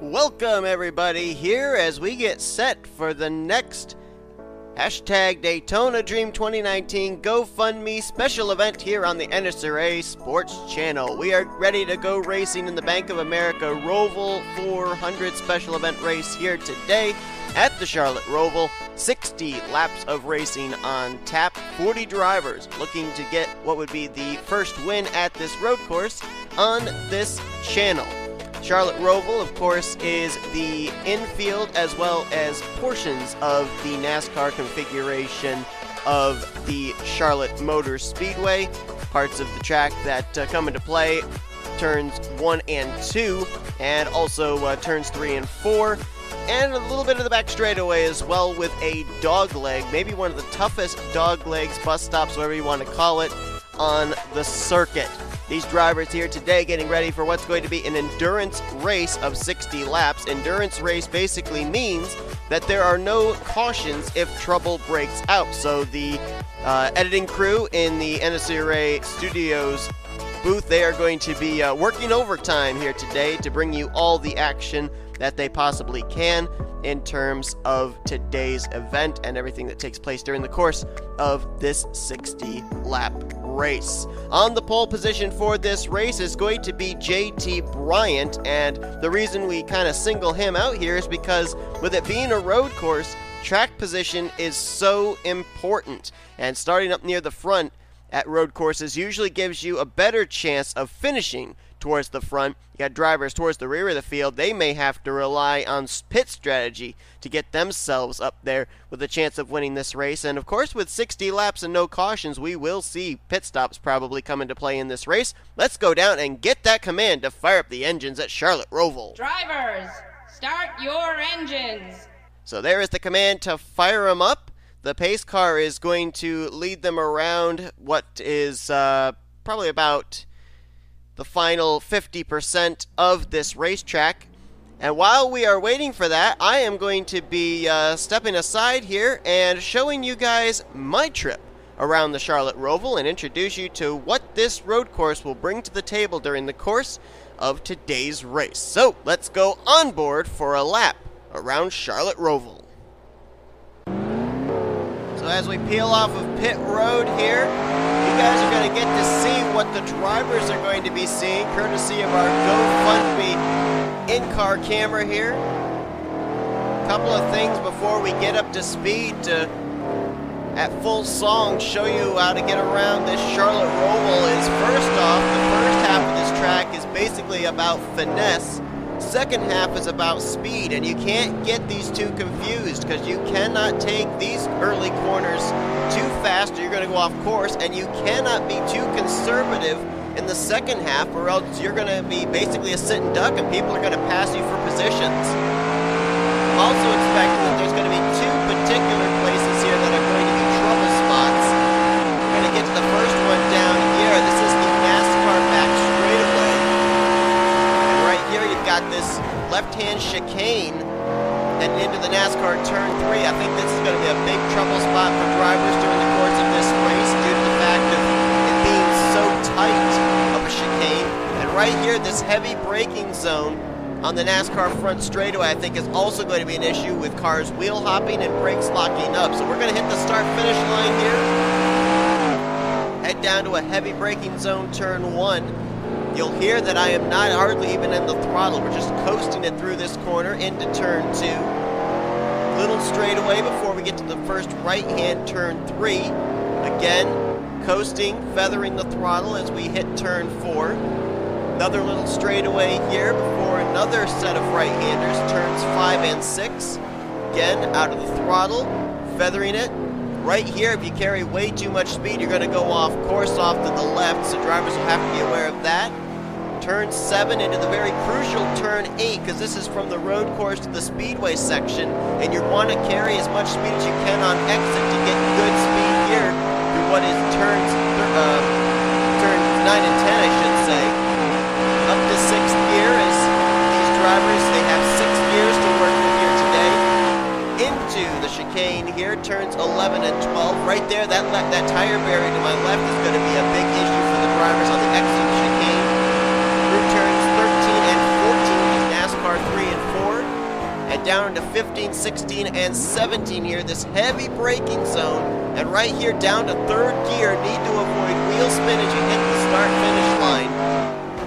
Welcome everybody here as we get set for the next hashtag Daytona Dream 2019 GoFundMe special event here on the NNSCRA Sports Channel. We are ready to go racing in the Bank of America Roval 400 special event race here today at the Charlotte Roval. 60 laps of racing on tap, 40 drivers looking to get what would be the first win at this road course on this channel. Charlotte Roval, of course, is the infield as well as portions of the NASCAR configuration of the Charlotte Motor Speedway. Parts of the track that come into play, turns 1 and 2, and also turns 3 and 4, and a little bit of the back straightaway as well with a dog leg, maybe one of the toughest dog legs, bus stops, whatever you want to call it, on the circuit. These drivers here today getting ready for what's going to be an endurance race of 60 laps. Endurance race basically means that there are no cautions if trouble breaks out. So the editing crew in the NNSCRA Studios booth, they are going to be working overtime here today to bring you all the action that they possibly can in terms of today's event and everything that takes place during the course of this 60-lap race. On the pole position for this race is going to be JT Bryant, and the reason we kind of single him out here is because with it being a road course, track position is so important, and starting up near the front at road courses usually gives you a better chance of finishing towards the front. You got drivers towards the rear of the field. They may have to rely on pit strategy to get themselves up there with a chance of winning this race. And of course, with 60 laps and no cautions, we will see pit stops probably come into play in this race. Let's go down and get that command to fire up the engines at Charlotte Roval. Drivers, start your engines. So there is the command to fire them up. The pace car is going to lead them around what is probably about the final 50% of this racetrack. And while we are waiting for that, I am going to be stepping aside here and showing you guys my trip around the Charlotte Roval and introduce you to what this road course will bring to the table during the course of today's race. So let's go on board for a lap around Charlotte Roval. So as we peel off of pit road here, you guys are going to get to see what the drivers are going to be seeing, courtesy of our GoFundMe in-car camera here. A couple of things before we get up to speed to, at full song, show you how to get around this Charlotte Roval. Is first off, the first half of this track is basically about finesse. Second half is about speed, and you can't get these two confused because you cannot take these early corners too fast or you're going to go off course, and you cannot be too conservative in the second half or else you're going to be basically a sit and duck and people are going to pass you for positions. I'm also expecting that there's going to be two particular places here that are going to be trouble spots. We're going to get to the first one down here. This is the NASCAR back straightaway. Here you've got this left-hand chicane heading into the NASCAR turn 3. I think this is going to be a big trouble spot for drivers during the course of this race due to the fact of it being so tight of a chicane. And right here, this heavy braking zone on the NASCAR front straightaway I think is also going to be an issue with cars wheel hopping and brakes locking up. So we're going to hit the start-finish line here. Head down to a heavy braking zone turn 1. You'll hear that I am not hardly even in the throttle. We're just coasting it through this corner into turn 2. Little straightaway before we get to the first right-hand turn 3. Again, coasting, feathering the throttle as we hit turn 4. Another little straightaway here before another set of right-handers, turns 5 and 6. Again, out of the throttle, feathering it. Right here, if you carry way too much speed, you're going to go off course off to the left, so drivers will have to be aware of that. Turn 7 into the very crucial turn 8, because this is from the road course to the speedway section, and you want to carry as much speed as you can on exit to get good speed here through what is turns 9 and 10, I should say. Up to 6th gear as these drivers, they have 6 gears to work with here today. Into the chicane here, turns 11 and 12. Right there, that tire barrier to my left is going to be a big issue for the drivers on the exit chicane. Through turns 13 and 14, NASCAR 3 and 4. down into 15, 16, and 17 here, this heavy braking zone, and right here down to third gear, need to avoid wheel spin as you hit the start-finish line,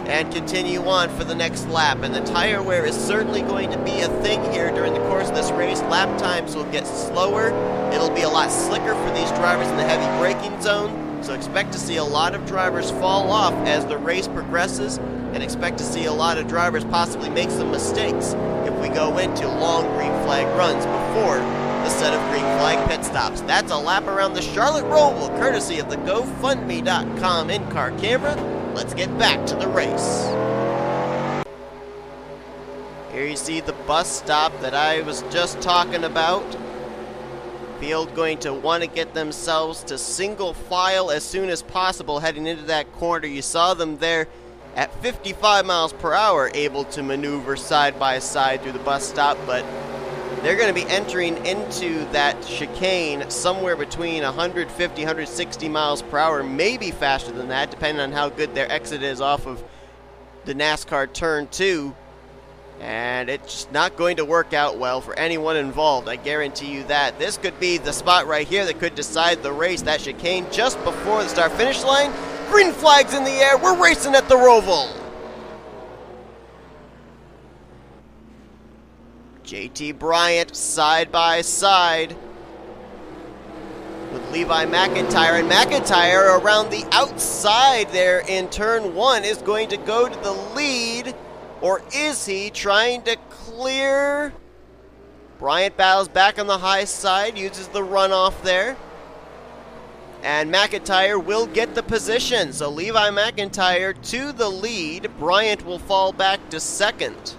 and continue on for the next lap. And the tire wear is certainly going to be a thing here during the course of this race. Lap times will get slower, it'll be a lot slicker for these drivers in the heavy braking zone, so expect to see a lot of drivers fall off as the race progresses, and expect to see a lot of drivers possibly make some mistakes if we go into long green flag runs before the set of green flag pit stops. That's a lap around the Charlotte Roval, courtesy of the GoFundMe.com in-car camera. Let's get back to the race. Here you see the bus stop that I was just talking about. Field going to want to get themselves to single file as soon as possible heading into that corner. You saw them there at 55 miles per hour, able to maneuver side by side through the bus stop, but they're going to be entering into that chicane somewhere between 150, 160 miles per hour, maybe faster than that, depending on how good their exit is off of the NASCAR Turn 2. And it's not going to work out well for anyone involved, I guarantee you that. This could be the spot right here that could decide the race, that chicane just before the start-finish line. Green flags in the air, we're racing at the Roval. JT Bryant side by side with Levi McIntyre, and McIntyre around the outside there in turn 1 is going to go to the lead, or is he trying to clear? Bryant battles back on the high side, uses the runoff there, and McIntyre will get the position. So Levi McIntyre to the lead, Bryant will fall back to second.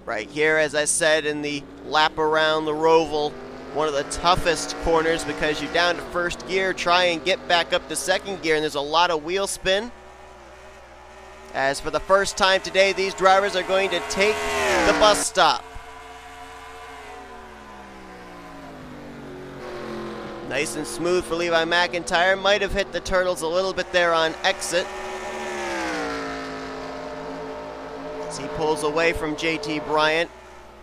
Right here, as I said, in the lap around the Roval, one of the toughest corners because you're down to first gear, try and get back up to second gear, and there's a lot of wheel spin. As for the first time today, these drivers are going to take the bus stop. Nice and smooth for Levi McIntyre. Might have hit the turtles a little bit there on exit. As he pulls away from JT Bryant.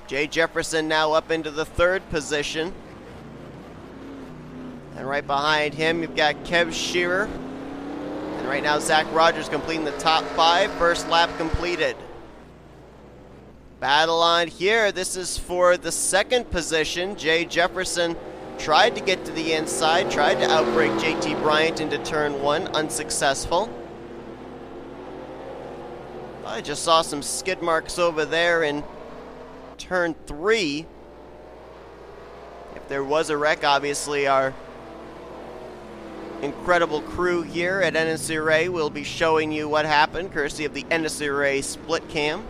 Jay Jefferson now up into the third position. And right behind him, you've got Kev Shearer. And right now, Zach Rogers completing the top 5. First lap completed. Battle on here. This is for the second position. Jay Jefferson tried to get to the inside, tried to outbrake JT Bryant into turn 1, unsuccessful. I just saw some skid marks over there in turn 3. If there was a wreck, obviously our incredible crew here at NNSCRA will be showing you what happened, courtesy of the NNSCRA split cam.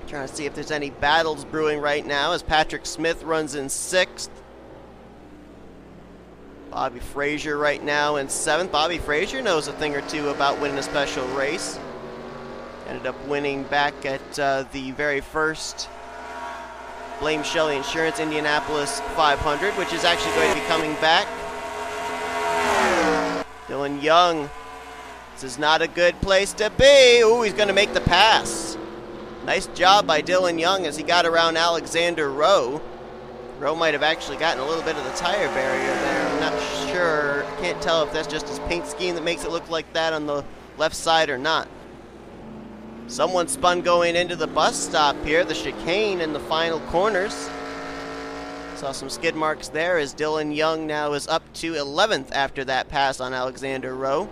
Trying to see if there's any battles brewing right now as Patrick Smith runs in 6th. Bobby Frazier right now in 7th. Bobby Frazier knows a thing or two about winning a special race. Ended up winning back at the very first Blame Shelley Insurance Indianapolis 500, which is actually going to be coming back. Dylan Young. This is not a good place to be. Ooh, he's going to make the pass. Nice job by Dylan Young as he got around Alexander Rowe. Rowe might have actually gotten a little bit of the tire barrier there. I'm not sure. Can't tell if that's just his paint scheme that makes it look like that on the left side or not. Someone spun going into the bus stop here, the chicane in the final corners. Saw some skid marks there as Dylan Young now is up to 11th after that pass on Alexander Rowe.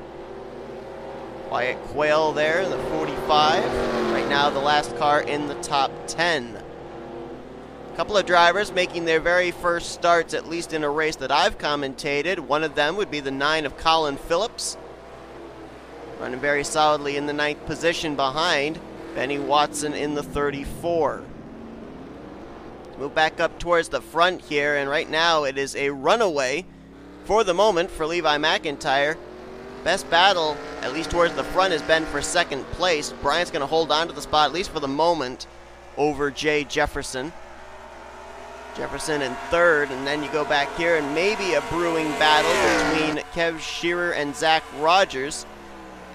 Wyatt Quayle there in the 45. Right now the last car in the top 10. A couple of drivers making their very first starts, at least in a race that I've commentated. One of them would be the 9 of Colin Phillips. Running very solidly in the 9th position behind Benny Watson in the 34. Move back up towards the front here, and right now it is a runaway for the moment for Levi McIntyre. Best battle, at least towards the front, has been for second place. Bryant's going to hold on to the spot, at least for the moment, over Jay Jefferson. Jefferson in 3rd, and then you go back here and maybe a brewing battle between Kev Shearer and Zach Rogers.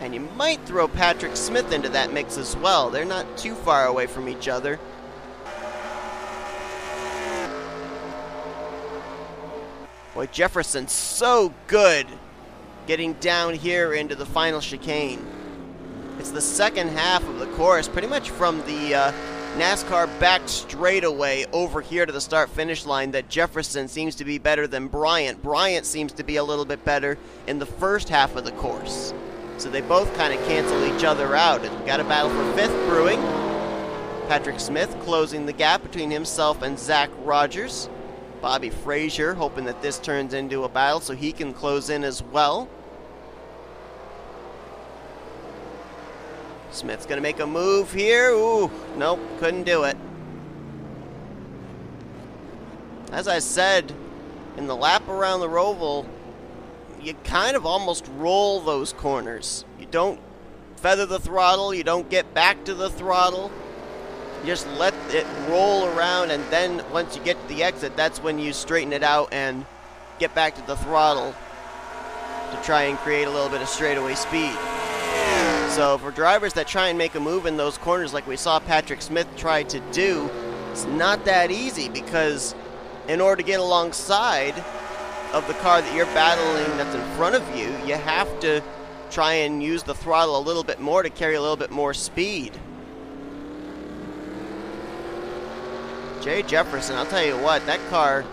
And you might throw Patrick Smith into that mix as well. They're not too far away from each other. Boy, Jefferson's so good getting down here into the final chicane. It's the second half of the course, pretty much from the NASCAR back straightaway over here to the start-finish line, that Jefferson seems to be better than Bryant. Bryant seems to be a little bit better in the first half of the course. So they both kind of cancel each other out. And we've got a battle for fifth brewing. Patrick Smith closing the gap between himself and Zach Rogers. Bobby Frazier hoping that this turns into a battle so he can close in as well. Smith's going to make a move here. Ooh, nope, couldn't do it. As I said, in the lap around the Roval, you kind of almost roll those corners. You don't feather the throttle, you don't get back to the throttle. You just let it roll around, and then once you get to the exit, that's when you straighten it out and get back to the throttle to try and create a little bit of straightaway speed. So for drivers that try and make a move in those corners like we saw Patrick Smith try to do, it's not that easy, because in order to get alongside of the car that you're battling that's in front of you, you have to try and use the throttle a little bit more to carry a little bit more speed. Jay Jefferson, I'll tell you what, that car,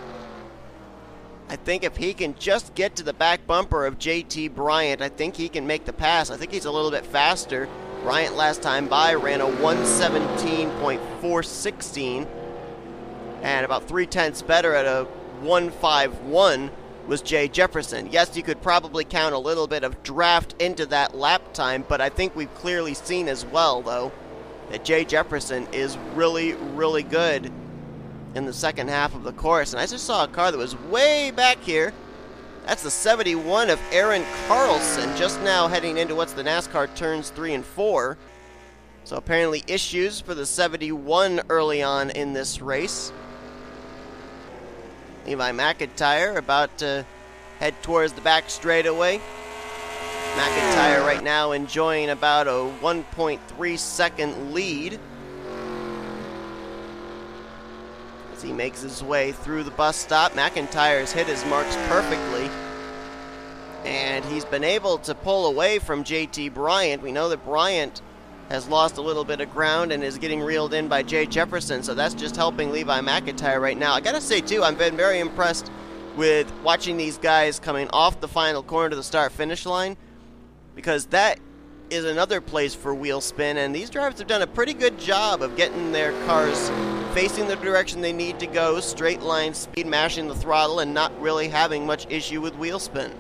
I think if he can just get to the back bumper of JT Bryant, I think he can make the pass. I think he's a little bit faster. Bryant last time by ran a 1:17.416, and about 3/10 better at a 1:51 was Jay Jefferson. Yes, you could probably count a little bit of draft into that lap time, but I think we've clearly seen as well, though, that Jay Jefferson is really, really good in the second half of the course. And I just saw a car that was way back here. That's the 71 of Aaron Carlson, just now heading into what's the NASCAR turns 3 and 4. So apparently issues for the 71 early on in this race. Levi McIntyre about to head towards the back straightaway. McIntyre right now enjoying about a 1.3 second lead as he makes his way through the bus stop. McIntyre's hit his marks perfectly, and he's been able to pull away from JT Bryant. We know that Bryant has lost a little bit of ground and is getting reeled in by Jay Jefferson, so that's just helping Levi McIntyre right now. I gotta say too, I've been very impressed with watching these guys coming off the final corner to the start-finish line, because that is another place for wheel spin, and these drivers have done a pretty good job of getting their cars facing the direction they need to go, straight line speed, mashing the throttle, and not really having much issue with wheel spin.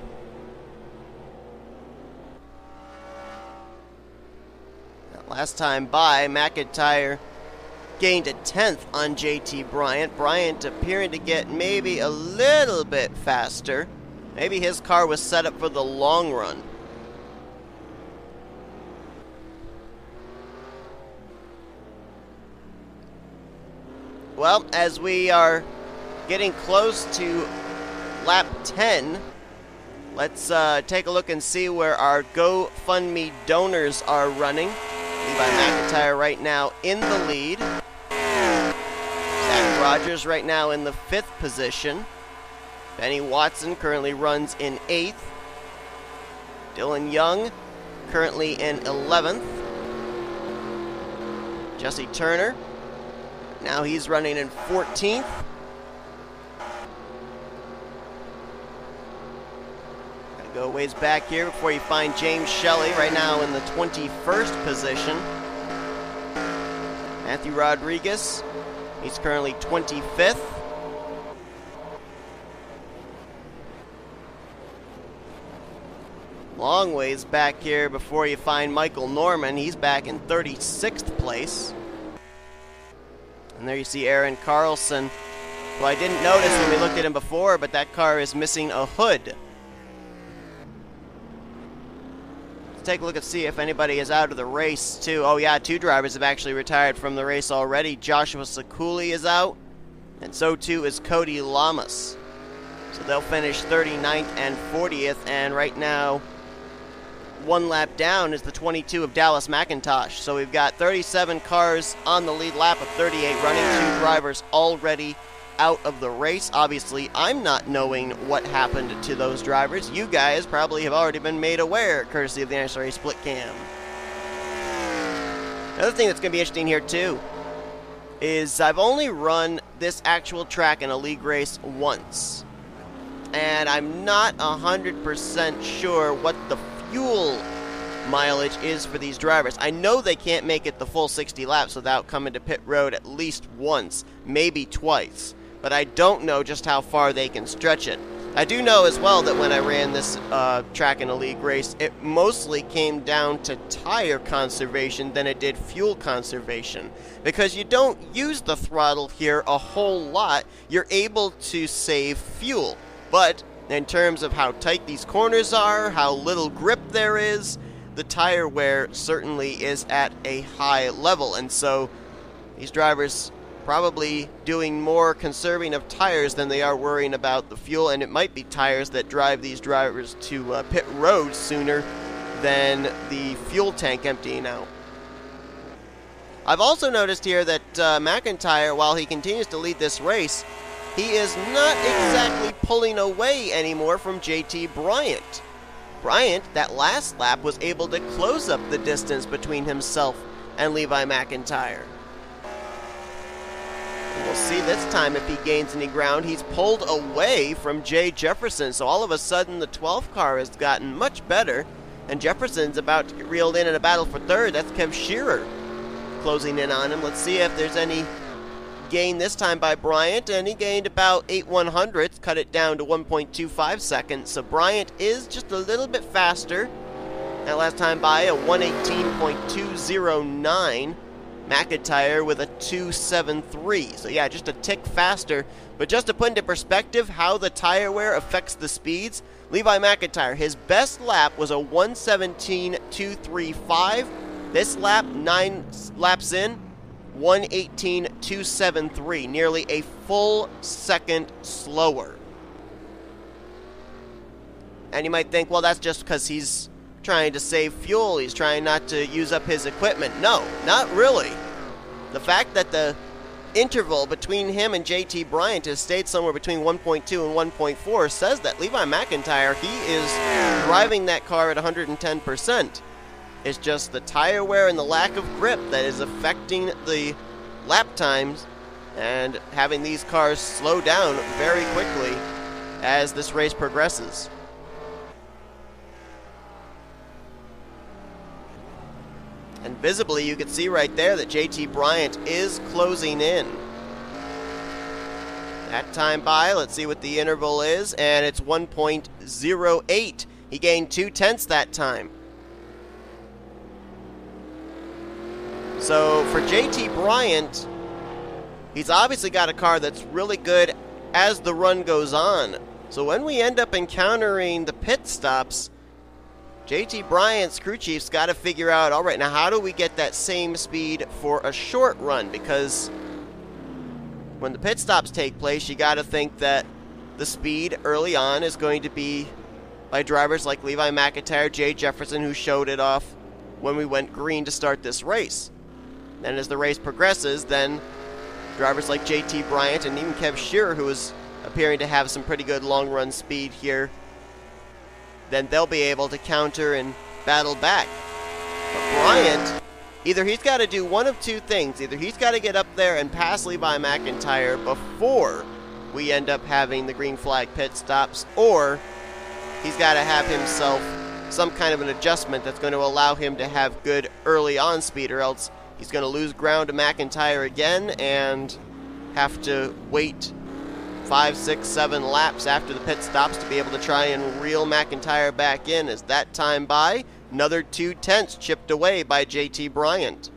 Last time by, McIntyre gained a 10th on JT Bryant. Bryant appearing to get maybe a little bit faster. Maybe his car was set up for the long run. Well, as we are getting close to lap 10, let's take a look and see where our GoFundMe donors are running. Levi McIntyre right now in the lead. Zach Rogers right now in the 5th position. Benny Watson currently runs in 8th. Dylan Young currently in 11th. Jesse Turner, now he's running in 14th. Gotta go a ways back here before you find James Shelley, right now in the 21st position. Matthew Rodriguez, he's currently 25th. Long ways back here before you find Michael Norman. He's back in 36th place. And there you see Aaron Carlson, who I didn't notice when we looked at him before, but that car is missing a hood. Let's take a look and see if anybody is out of the race, too. Oh, yeah, 2 drivers have actually retired from the race already. Joshua Sakuli is out, and so, too, is Cody Lamas. So they'll finish 39th and 40th, and right now, one lap down is the 22 of Dallas McIntosh. So we've got 37 cars on the lead lap of 38 running, 2 drivers already out of the race. Obviously, I'm not knowing what happened to those drivers. You guys probably have already been made aware, courtesy of the NNSCRA split cam. Another thing that's going to be interesting here, too, is I've only run this actual track in a league race once. And I'm not 100% sure what the fuel mileage is for these drivers. I know they can't make it the full 60 laps without coming to pit road at least once, maybe twice. But I don't know just how far they can stretch it. I do know as well that when I ran this track in a league race, it mostly came down to tire conservation than it did fuel conservation. Because you don't use the throttle here a whole lot, you're able to save fuel. But in terms of how tight these corners are, how little grip there is, the tire wear certainly is at a high level. And so these drivers probably doing more conserving of tires than they are worrying about the fuel, and it might be tires that drive these drivers to pit road sooner than the fuel tank emptying out. I've also noticed here that McIntyre, while he continues to lead this race, he is not exactly pulling away anymore from JT Bryant. Bryant, that last lap, was able to close up the distance between himself and Levi McIntyre. We'll see this time if he gains any ground. He's pulled away from Jay Jefferson, so all of a sudden the 12th car has gotten much better, and Jefferson's about to get reeled in a battle for third. That's Kev Shearer closing in on him. Let's see if there's any gain this time by Bryant, and he gained about 8/100ths, cut it down to 1.25 seconds, so Bryant is just a little bit faster. That last time by a 1:18.209. McIntyre with a 2.73. So yeah, just a tick faster. But just to put into perspective how the tire wear affects the speeds, Levi McIntyre, his best lap was a 1:17.235. This lap, 9 laps in, 1:18.273. Nearly a full second slower. And you might think, well, that's just because he's trying to save fuel, he's trying not to use up his equipment. No, not really. The fact that the interval between him and JT Bryant has stayed somewhere between 1.2 and 1.4 says that Levi McIntyre, he is driving that car at 110%. It's just the tire wear and the lack of grip that is affecting the lap times and having these cars slow down very quickly as this race progresses. And visibly, you can see right there that JT Bryant is closing in. That time by, let's see what the interval is, and it's 1.08. He gained 0.2 that time. So for JT Bryant, he's obviously got a car that's really good as the run goes on. So when we end up encountering the pit stops, JT Bryant's crew chief's got to figure out, all right, now how do we get that same speed for a short run? Because when the pit stops take place, you got to think that the speed early on is going to be by drivers like Levi McIntyre, Jay Jefferson, who showed it off when we went green to start this race. Then as the race progresses, then drivers like JT Bryant and even Kev Shearer, who is appearing to have some pretty good long run speed here, then they'll be able to counter and battle back. But Bryant, either he's got to do one of two things. Either he's got to get up there and pass Levi McIntyre before we end up having the green flag pit stops, or he's got to have himself some kind of an adjustment that's going to allow him to have good early on speed, or else he's going to lose ground to McIntyre again and have to wait 5, 6, 7 laps after the pit stops to be able to try and reel McIntyre back in. As that time by, another 0.2 chipped away by JT Bryant.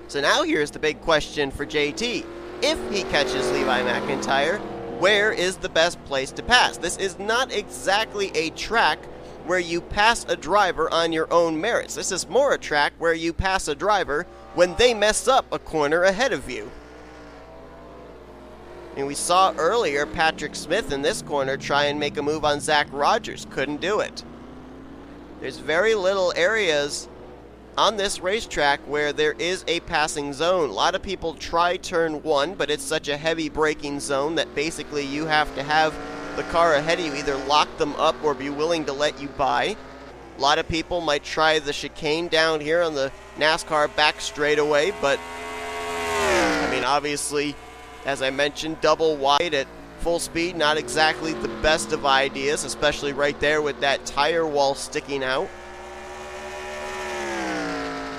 So now here's the big question for JT. If he catches Levi McIntyre, where is the best place to pass? This is not exactly a track where you pass a driver on your own merits. This is more a track where you pass a driver when they mess up a corner ahead of you. And we saw earlier Patrick Smith in this corner try and make a move on Zach Rogers. Couldn't do it. There's very little areas on this racetrack where there is a passing zone. A lot of people try turn 1, but it's such a heavy braking zone that basically you have to have the car ahead of you either lock them up or be willing to let you by. A lot of people might try the chicane down here on the NASCAR back straightaway, but I mean, obviously, as I mentioned, double wide at full speed, not exactly the best of ideas, especially right there with that tire wall sticking out.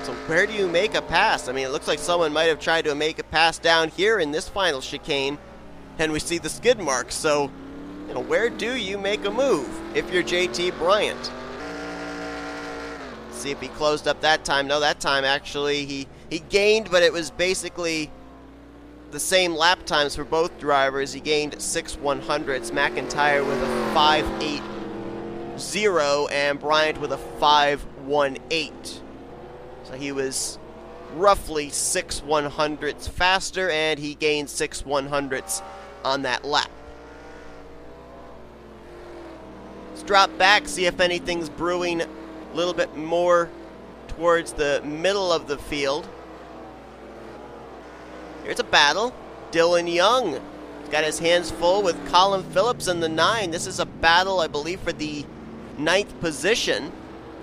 So where do you make a pass? I mean, it looks like someone might have tried to make a pass down here in this final chicane, and we see the skid marks. So, you know, where do you make a move if you're JT Bryant? Let's see if he closed up that time. No, that time actually he gained, but it was basically the same lap times for both drivers. He gained 6/100ths. McIntyre with a 5.80 and Bryant with a 5.18. So he was roughly 6/100ths faster, and he gained 6/100ths on that lap. Let's drop back, see if anything's brewing a little bit more towards the middle of the field. Here's a battle. Dylan Young. He's got his hands full with Colin Phillips in the 9. This is a battle, I believe, for the 9th position.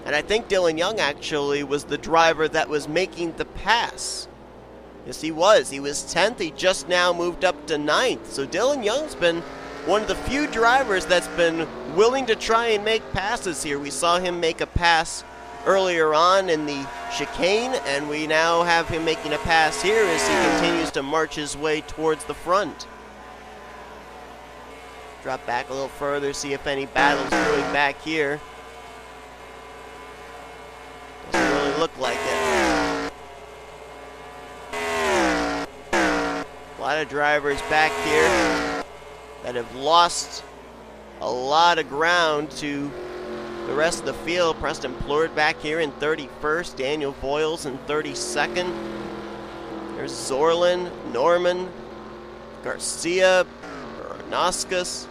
And I think Dylan Young actually was the driver that was making the pass. Yes, he was. He was 10th. He just now moved up to 9th. So Dylan Young's been one of the few drivers that's been willing to try and make passes here. We saw him make a pass earlier on in the chicane, and we now have him making a pass here as he continues to march his way towards the front. Drop back a little further, see if any battles brewing back here. Doesn't really look like it. A lot of drivers back here that have lost a lot of ground to the rest of the field. Preston Plord back here in 31st. Daniel Voiles in 32nd. There's Zorlin, Norman, Garcia, Baranowskis.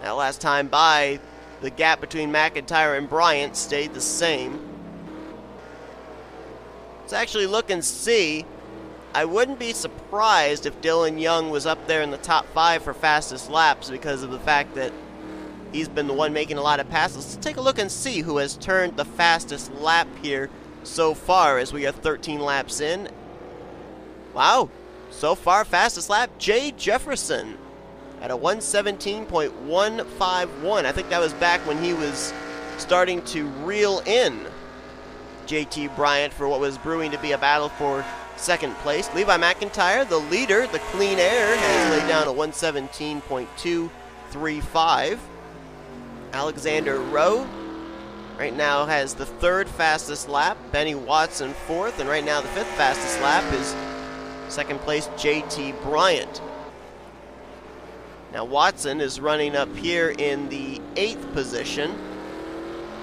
That last time by, the gap between McIntyre and Bryant stayed the same. Let's actually look and see. I wouldn't be surprised if Dylan Young was up there in the top 5 for fastest laps because of the fact that he's been the one making a lot of passes. Let's take a look and see who has turned the fastest lap here so far as we are 13 laps in. Wow, so far fastest lap, Jay Jefferson at a 1:17.151. I think that was back when he was starting to reel in JT Bryant for what was brewing to be a battle for second place. Levi McIntyre, the leader, the clean air, has laid down a 1:17.235. Alexander Rowe right now has the 3rd fastest lap. Benny Watson 4th, and right now the 5th fastest lap is second place JT Bryant. Now Watson is running up here in the 8th position,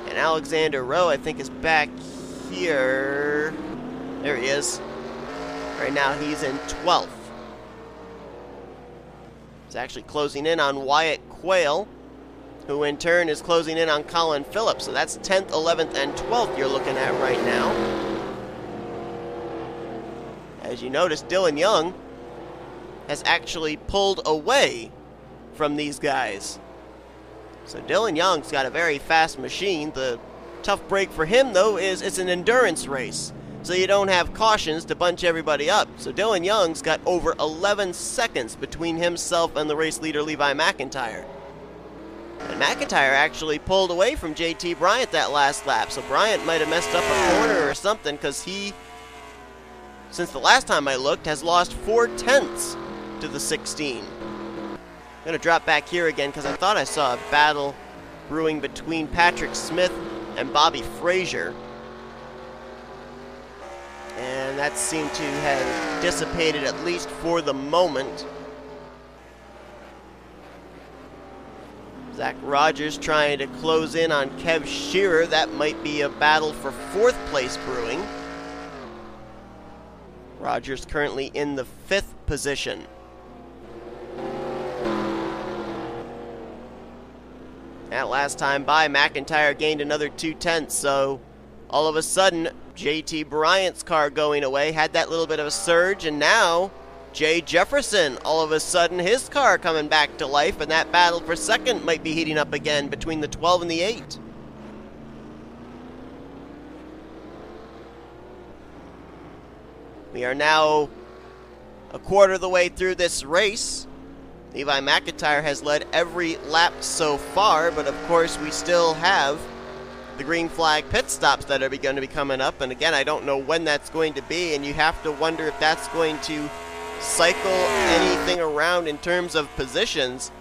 and Alexander Rowe I think is back here. There he is. Right now he's in 12th. He's actually closing in on Wyatt Quayle, who in turn is closing in on Colin Phillips. So that's 10th, 11th, and 12th you're looking at right now. As you notice, Dylan Young has actually pulled away from these guys. So Dylan Young's got a very fast machine. The tough break for him, though, is it's an endurance race. So you don't have cautions to bunch everybody up. So Dylan Young's got over 11 seconds between himself and the race leader, Levi McIntyre. And McIntyre actually pulled away from JT Bryant that last lap. So Bryant might have messed up a corner or something, because he, since the last time I looked, has lost 4/10 to the 16. I'm going to drop back here again because I thought I saw a battle brewing between Patrick Smith and Bobby Frazier. And that seemed to have dissipated, at least for the moment. Zach Rogers trying to close in on Kev Shearer. That might be a battle for 4th place brewing. Rogers currently in the 5th position. That last time by, McIntyre gained another 2/10, so all of a sudden, JT Bryant's car going away had that little bit of a surge, and now Jay Jefferson, all of a sudden, his car coming back to life, and that battle for second might be heating up again between the 12 and the 8. We are now a quarter of the way through this race. Levi McIntyre has led every lap so far, but of course we still have the green flag pit stops that are going to be coming up, and again, I don't know when that's going to be, and you have to wonder if that's going to cycle anything around in terms of positions.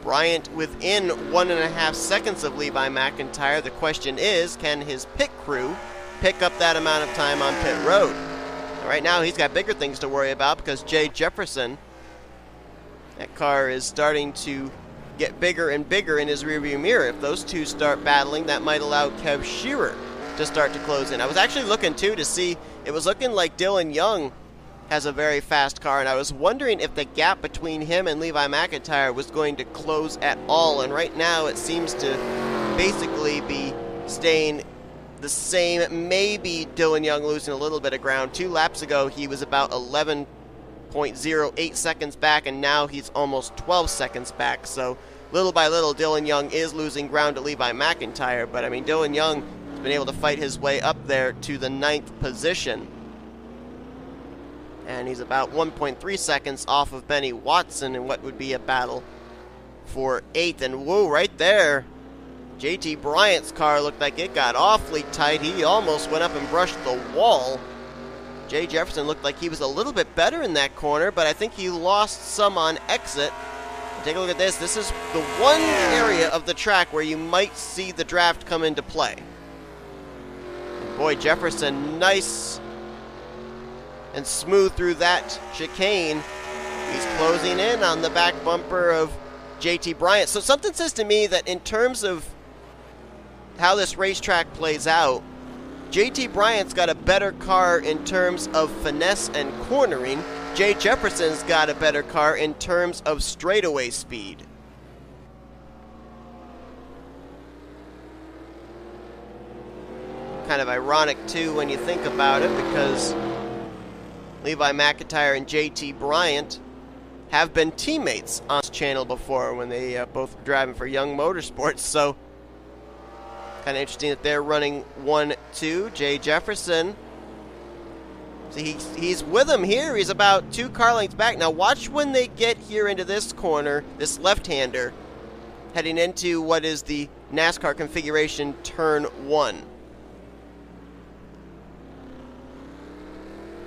Bryant within 1.5 seconds of Levi McIntyre. The question is, can his pit crew pick up that amount of time on pit road? Right now, he's got bigger things to worry about because Jay Jefferson, that car is starting to get bigger and bigger in his rearview mirror. If those two start battling, that might allow Kev Shearer to start to close in. I was actually looking, too, to see, it was looking like Dylan Young has a very fast car, and I was wondering if the gap between him and Levi McIntyre was going to close at all, and right now it seems to basically be staying the same. Maybe Dylan Young losing a little bit of ground. 2 laps ago, he was about 11.08 seconds back, and now he's almost 12 seconds back. So little by little, Dylan Young is losing ground to Levi McIntyre. But I mean, Dylan Young has been able to fight his way up there to the 9th position. And he's about 1.3 seconds off of Benny Watson in what would be a battle for 8th. And whoa, right there, JT Bryant's car looked like it got awfully tight. He almost went up and brushed the wall. Jay Jefferson looked like he was a little bit better in that corner, but I think he lost some on exit. Take a look at this. This is the one area of the track where you might see the draft come into play. Boy, Jefferson, nice and smooth through that chicane. He's closing in on the back bumper of JT Bryant. So something says to me that in terms of how this racetrack plays out, JT Bryant's got a better car in terms of finesse and cornering. Jay Jefferson's got a better car in terms of straightaway speed. Kind of ironic, too, when you think about it, because Levi McIntyre and JT Bryant have been teammates on this channel before when they both were driving for Young Motorsports. So kind of interesting that they're running 1-2. Jay Jefferson, see, he's with him here. He's about 2 car lengths back. Now watch when they get here into this corner, this left-hander, heading into what is the NASCAR configuration turn 1.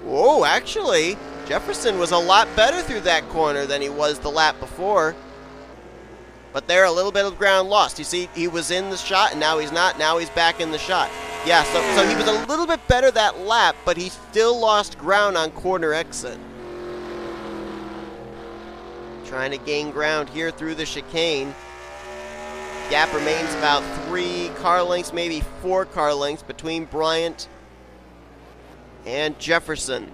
Whoa, actually, Jefferson was a lot better through that corner than he was the lap before. But there, a little bit of ground lost. You see, he was in the shot, and now he's not. Now he's back in the shot. Yeah, so he was a little bit better that lap, but he still lost ground on corner exit. Trying to gain ground here through the chicane. Gap remains about 3 car lengths, maybe 4 car lengths between Bryant and Jefferson.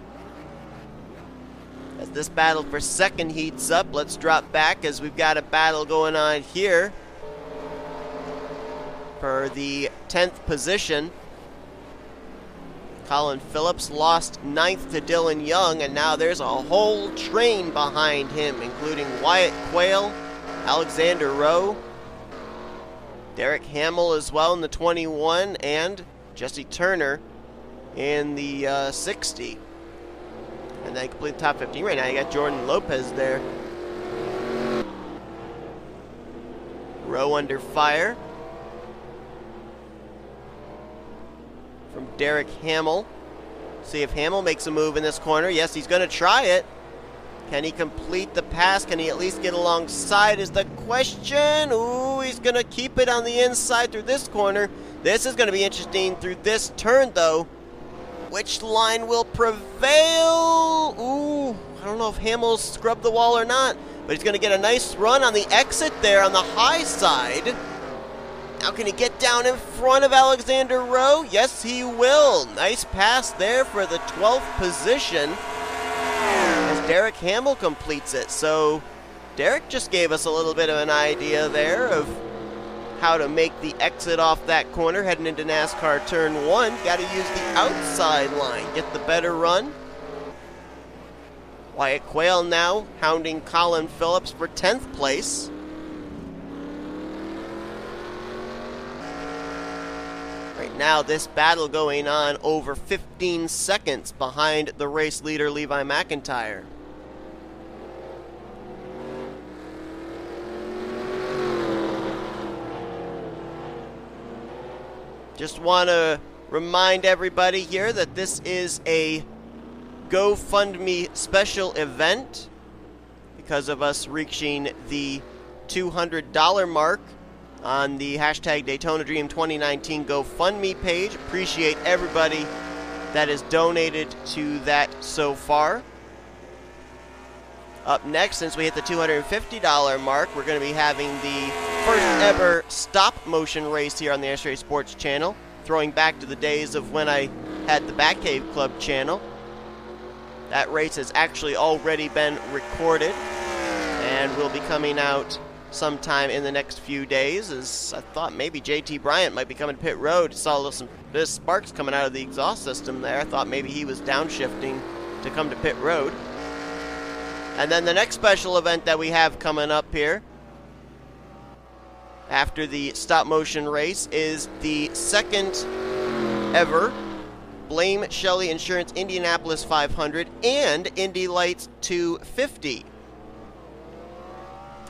As this battle for second heats up, let's drop back as we've got a battle going on here for the 10th position. Colin Phillips lost 9th to Dylan Young, and now there's a whole train behind him, including Wyatt Quayle, Alexander Rowe, Derek Hamill as well in the 21, and Jesse Turner in the 60. And they complete the top 15 right now. You got Jordan Lopez there. Rowe under fire from Derek Hamill. See if Hamill makes a move in this corner. Yes, he's going to try it. Can he complete the pass? Can he at least get alongside is the question. Ooh, he's going to keep it on the inside through this corner. This is going to be interesting through this turn, though. Which line will prevail? Ooh, I don't know if Hamill's scrubbed the wall or not, but he's going to get a nice run on the exit there on the high side. Now can he get down in front of Alexander Rowe? Yes, he will. Nice pass there for the 12th position as Derek Hamill completes it. So Derek just gave us a little bit of an idea there of how to make the exit off that corner heading into NASCAR Turn 1. Got to use the outside line, get the better run. Wyatt Quayle now hounding Colin Phillips for 10th place. Right now, this battle going on over 15 seconds behind the race leader, Levi McIntyre. Just want to remind everybody here that this is a GoFundMe special event because of us reaching the $200 mark on the hashtag Daytona Dream 2019 GoFundMe page. Appreciate everybody that has donated to that so far. Up next, since we hit the $250 mark, we're going to be having the first ever stop motion race here on the NNSCRA Sports channel, throwing back to the days of when I had the Batcave Club channel. That race has actually already been recorded and will be coming out sometime in the next few days, as I thought maybe JT Bryant might be coming to pit road. Saw some sparks coming out of the exhaust system there. I thought maybe he was downshifting to come to pit road. And then the next special event that we have coming up here after the stop motion race is the second ever Blame Shelley Insurance Indianapolis 500 and Indy Lights 250.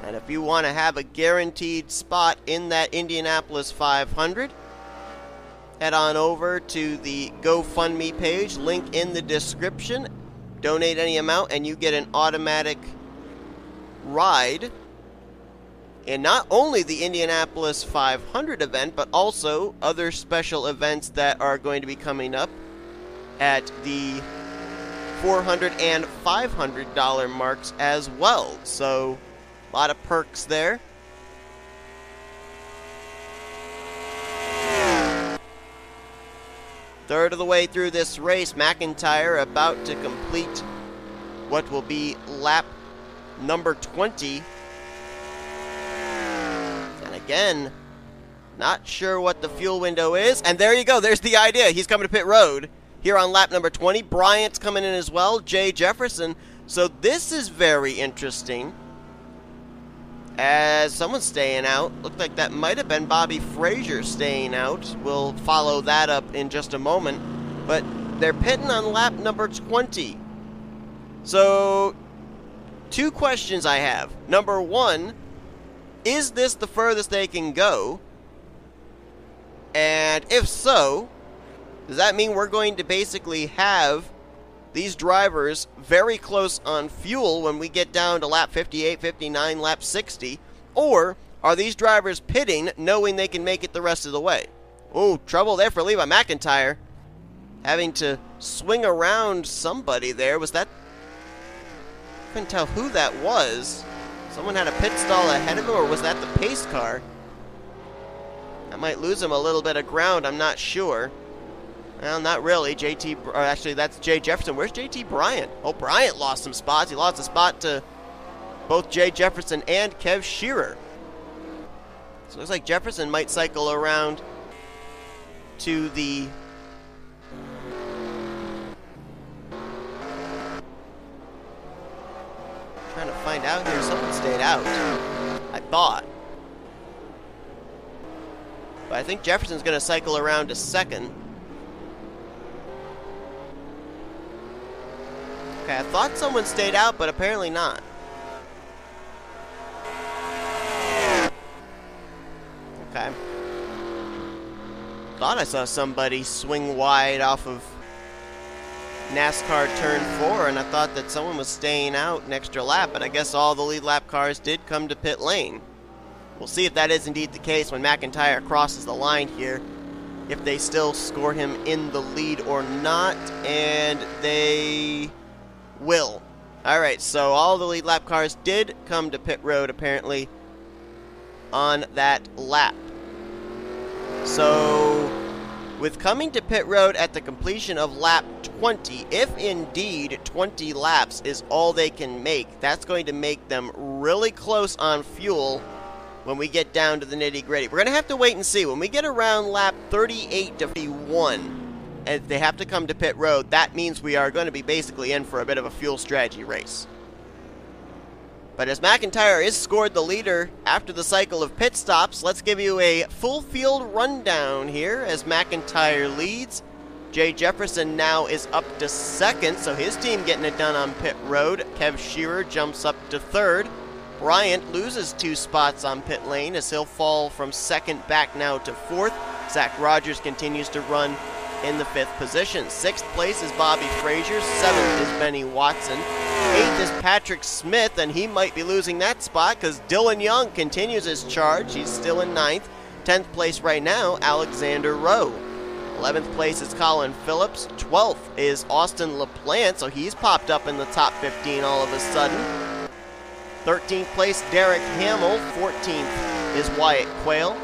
And if you want to have a guaranteed spot in that Indianapolis 500, head on over to the GoFundMe page, link in the description, donate any amount, and you get an automatic ride in not only the Indianapolis 500 event, but also other special events that are going to be coming up at the $400 and $500 marks as well. So, a lot of perks there. Third of the way through this race, McIntyre about to complete what will be lap number 20. And again, not sure what the fuel window is. And there you go, there's the idea. He's coming to pit road here on lap number 20. Bryant's coming in as well, Jay Jefferson. So this is very interesting, as someone's staying out. Looked like that might have been Bobby Frazier staying out. We'll follow that up in just a moment. But they're pitting on lap number 20. So, two questions I have. Number one, is this the furthest they can go? And if so, does that mean we're going to basically have these drivers very close on fuel when we get down to lap 58, 59, lap 60? Or are these drivers pitting knowing they can make it the rest of the way? Oh, trouble there for Levi McIntyre. Having to swing around somebody there. Was that... couldn't tell who that was. Someone had a pit stall ahead of him, or was that the pace car? That might lose him a little bit of ground, I'm not sure. Well, not really. Or actually, that's Jay Jefferson. Where's JT Bryant? Oh, Bryant lost some spots. He lost a spot to both Jay Jefferson and Kev Shearer. So it looks like Jefferson might cycle around to the... trying to find out here. Someone stayed out, I thought. But I think Jefferson's going to cycle around to second. Okay, I thought someone stayed out, but apparently not. Okay. Thought I saw somebody swing wide off of NASCAR Turn 4, and I thought that someone was staying out an extra lap, but I guess all the lead lap cars did come to pit lane. We'll see if that is indeed the case when McIntyre crosses the line here, if they still score him in the lead or not, and they will. Alright, so all the lead lap cars did come to pit road, apparently, on that lap. So, with coming to pit road at the completion of lap 20, if indeed 20 laps is all they can make, that's going to make them really close on fuel when we get down to the nitty-gritty. We're going to have to wait and see. When we get around lap 38 to 51, and they have to come to pit road, that means we are going to be basically in for a bit of a fuel strategy race. But as McIntyre is scored the leader after the cycle of pit stops, let's give you a full field rundown here as McIntyre leads. Jay Jefferson now is up to second, so his team getting it done on pit road. Kev Shearer jumps up to third. Bryant loses 2 spots on pit lane as he'll fall from second back now to fourth. Zach Rogers continues to run in the 5th position. 6th place is Bobby Frazier. 7th is Benny Watson. 8th is Patrick Smith, and he might be losing that spot because Dylan Young continues his charge. He's still in 9th. 10th place right now, Alexander Rowe. 11th place is Colin Phillips. 12th is Austin LaPlante, so he's popped up in the top 15 all of a sudden. 13th place, Derek Hamill. 14th is Wyatt Quayle.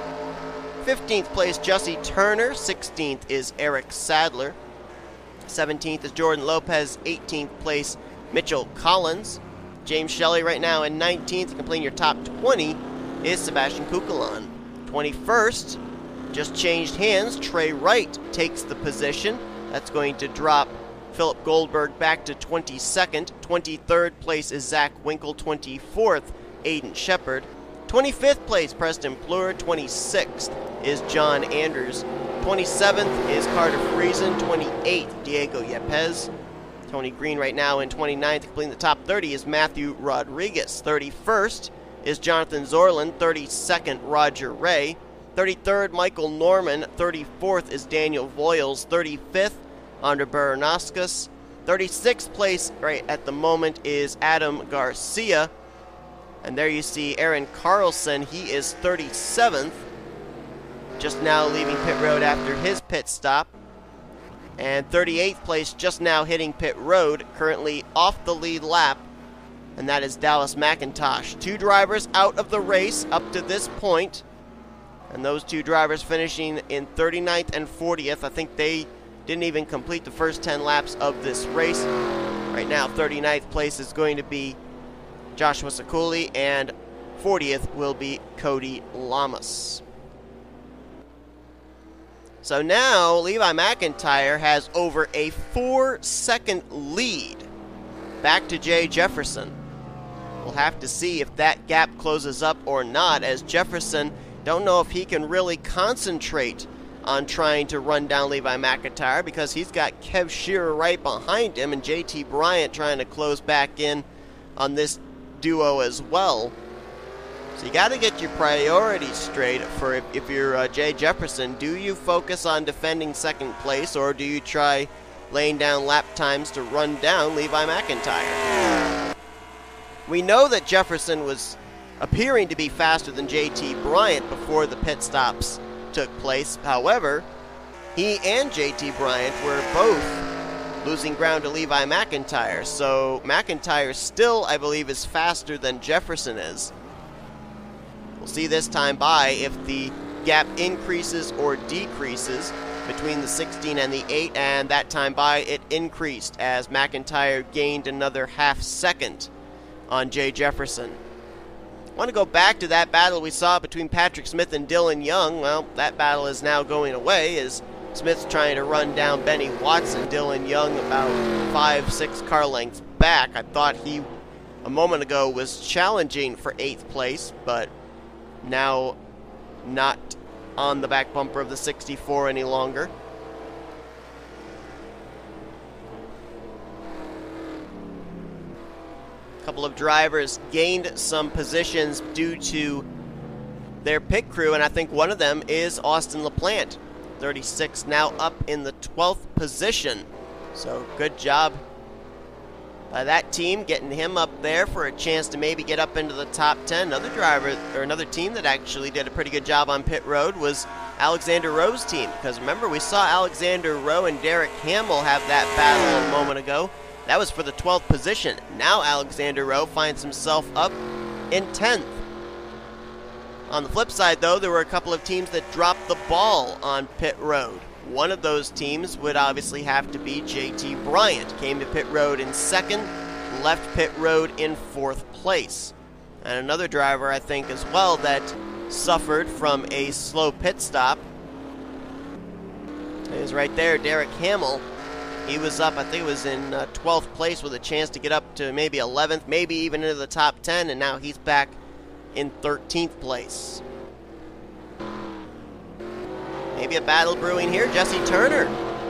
15th place, Jussie Turner. 16th is Eric Sadler. 17th is Jordan Lopez. 18th place, Mitchell Collins. James Shelley right now in 19th. Completing your top 20 is Sebastian Kukulon. 21st, just changed hands. Trey Wright takes the position. That's going to drop Philip Goldberg back to 22nd. 23rd place is Zach Winkle. 24th, Aiden Shepard. 25th place, Preston Plur. 26th is John Anders. 27th is Carter Friesen. 28th, Diego Yepes. Tony Green right now in 29th. Completing the top 30 is Matthew Rodriguez. 31st is Jonathan Zorlin. 32nd, Roger Ray. 33rd, Michael Norman. 34th is Daniel Voiles. 35th, Andre Baranowskis. 36th place right at the moment is Adam Garcia. And there you see Aaron Carlson. He is 37th. Just now leaving pit road after his pit stop. And 38th place just now hitting pit road, currently off the lead lap. And that is Dallas McIntosh. 2 drivers out of the race up to this point. And those 2 drivers finishing in 39th and 40th. I think they didn't even complete the first 10 laps of this race. Right now, 39th place is going to be Joshua Sakuli, and 40th will be Cody Lamas. So now, Levi McIntyre has over a 4-second lead back to Jay Jefferson. We'll have to see if that gap closes up or not, as Jefferson, don't know if he can really concentrate on trying to run down Levi McIntyre because he's got Kev Shearer right behind him and JT Bryant trying to close back in on this duo as well. So you got to get your priorities straight for if you're Jay Jefferson. Do you focus on defending second place, or do you try laying down lap times to run down Levi McIntyre? We know that Jefferson was appearing to be faster than JT Bryant before the pit stops took place. However, he and JT Bryant were both losing ground to Levi McIntyre. So McIntyre still, I believe, is faster than Jefferson is. We'll see this time by if the gap increases or decreases between the 16 and the 8, and that time by it increased as McIntyre gained another half second on Jay Jefferson. I want to go back to that battle we saw between Patrick Smith and Dylan Young. Well, that battle is now going away as Smith's trying to run down Benny Watson. Dylan Young about 5-6 car lengths back. I thought he, a moment ago, was challenging for 8th place, but now not on the back bumper of the 64 any longer. A couple of drivers gained some positions due to their pit crew, and I think one of them is Austin LaPlante. 36 now up in the 12th position. So good job by that team, getting him up there for a chance to maybe get up into the top 10. Another driver, or another team that actually did a pretty good job on pit road was Alexander Rowe's team. Because remember, we saw Alexander Rowe and Derek Hamill have that battle a moment ago. That was for the 12th position. Now Alexander Rowe finds himself up in 10th. On the flip side, though, there were a couple of teams that dropped the ball on pit road. One of those teams would obviously have to be JT Bryant. Came to pit road in 2nd, left pit road in 4th place. And another driver, I think, as well, that suffered from a slow pit stop. It was right there, Derek Hamill. He was up, I think it was in 12th place with a chance to get up to maybe 11th, maybe even into the top 10, and now he's back in 13th place. Maybe a battle brewing here. Jesse Turner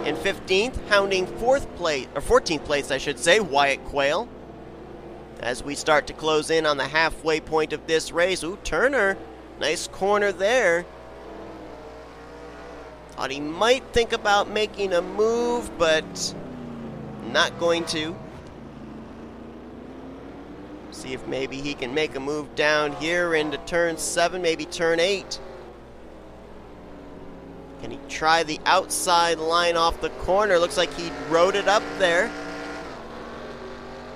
in 15th, hounding 14th place, I should say, Wyatt Quayle. As we start to close in on the halfway point of this race. Ooh, Turner, nice corner there. Thought he might think about making a move, but not going to. See if maybe he can make a move down here into turn 7, maybe turn 8. Can he try the outside line off the corner? Looks like he rode it up there.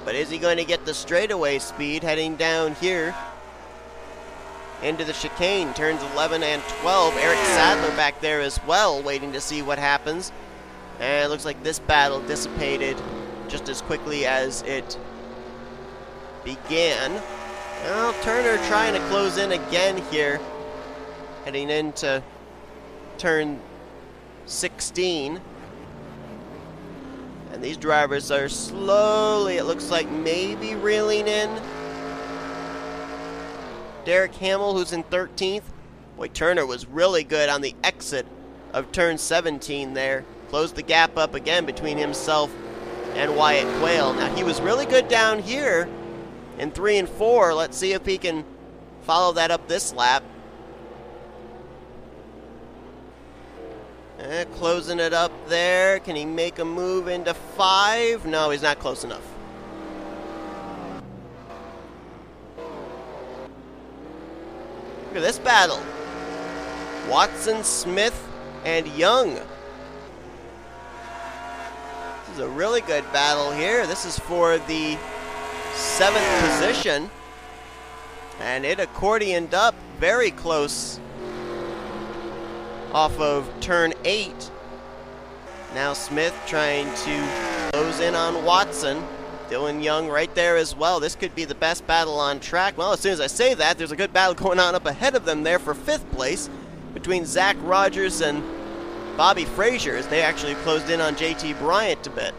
But is he going to get the straightaway speed heading down here into the chicane? Turns 11 and 12. Eric Sadler back there as well, waiting to see what happens. And it looks like this battle dissipated just as quickly as it began. Well, Turner trying to close in again here, heading into turn 16. And these drivers are slowly, it looks like, maybe reeling in. Derek Hamill, who's in 13th. Boy, Turner was really good on the exit of turn 17 there. Closed the gap up again between himself and Wyatt Quayle. Now, he was really good down here in 3 and 4. Let's see if he can follow that up this lap. Closing it up there. Can he make a move into 5? No, he's not close enough. Look at this battle. Watson, Smith, and Young. This is a really good battle here. This is for the 7th position. And it accordioned up very close off of turn 8. Now Smith trying to close in on Watson. Dylan Young right there as well. This could be the best battle on track. Well, as soon as I say that, there's a good battle going on up ahead of them there for 5th place between Zach Rogers and Bobby Frazier, as they actually closed in on JT Bryant a bit.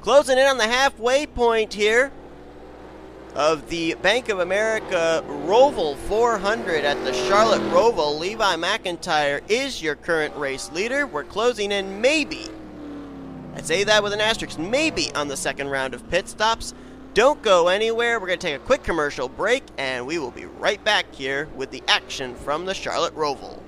Closing in on the halfway point here of the Bank of America Roval 400 at the Charlotte Roval. Levi McIntyre is your current race leader. We're closing in maybe, I say that with an asterisk, maybe on the 2nd round of pit stops. Don't go anywhere. We're going to take a quick commercial break, and we will be right back here with the action from the Charlotte Roval.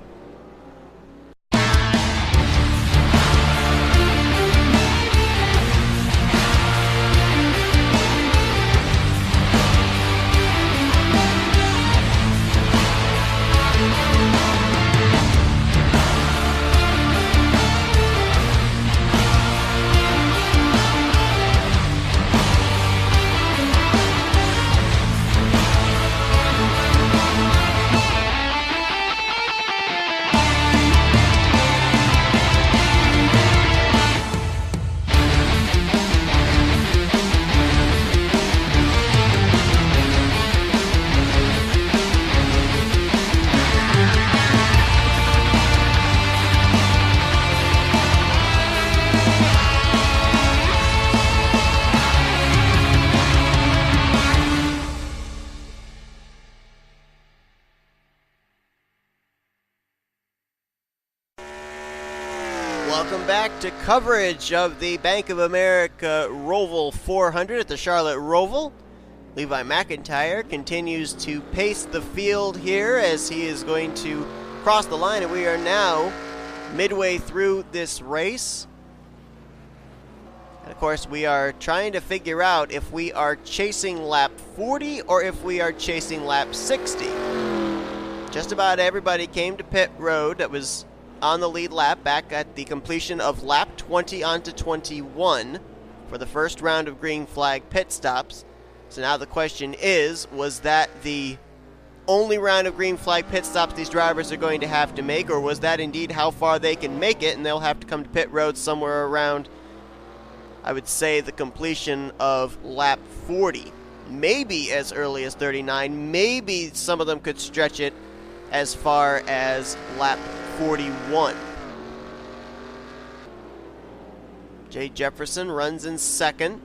Welcome back to coverage of the Bank of America Roval 400 at the Charlotte Roval. Levi McIntyre continues to pace the field here as he is going to cross the line, and we are now midway through this race. And of course, we are trying to figure out if we are chasing lap 40 or if we are chasing lap 60. Just about everybody came to pit road that was on the lead lap back at the completion of lap 20 onto 21 for the first round of green flag pit stops. So now the question is, was that the only round of green flag pit stops these drivers are going to have to make, or was that indeed how far they can make it, and they'll have to come to pit road somewhere around, I would say, the completion of lap 40. maybe as early as 39. Maybe some of them could stretch it as far as lap 41. Jay Jefferson runs in second,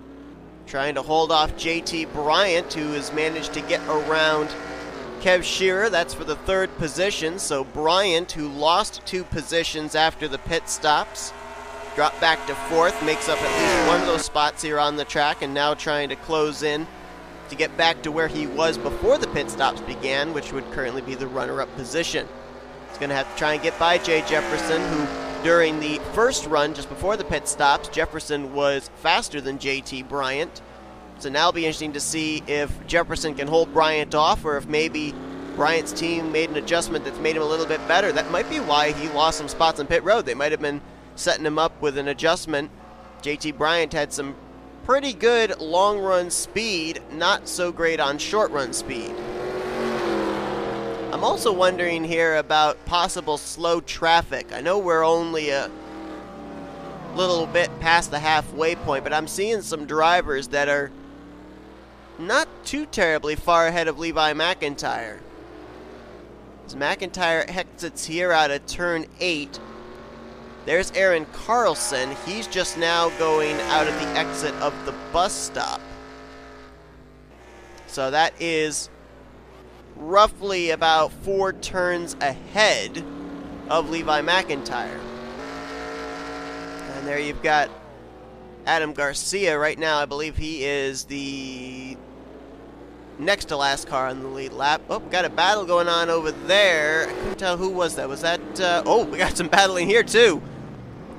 trying to hold off JT Bryant, who has managed to get around Kev Shearer. That's for the third position. So Bryant, who lost 2 positions after the pit stops, dropped back to fourth, makes up at least one of those spots here on the track, and now trying to close in to get back to where he was before the pit stops began, which would currently be the runner-up position. He's going to have to try and get by Jay Jefferson, who during the first run, just before the pit stops, Jefferson was faster than JT Bryant. So now it'll be interesting to see if Jefferson can hold Bryant off, or if maybe Bryant's team made an adjustment that's made him a little bit better. That might be why he lost some spots on pit road. They might have been setting him up with an adjustment. JT Bryant had some pretty good long run speed, not so great on short run speed. I'm also wondering here about possible slow traffic. I know we're only a little bit past the halfway point, but I'm seeing some drivers that are not too terribly far ahead of Levi McIntyre. As McIntyre exits here out of turn 8, there's Aaron Carlson. He's just now going out of the exit of the bus stop. So that is roughly about 4 turns ahead of Levi McIntyre. And there you've got Adam Garcia right now. I believe he is the next to last car on the lead lap. Oh, we got a battle going on over there. I couldn't tell who was that. Was that, oh, we got some battling here too.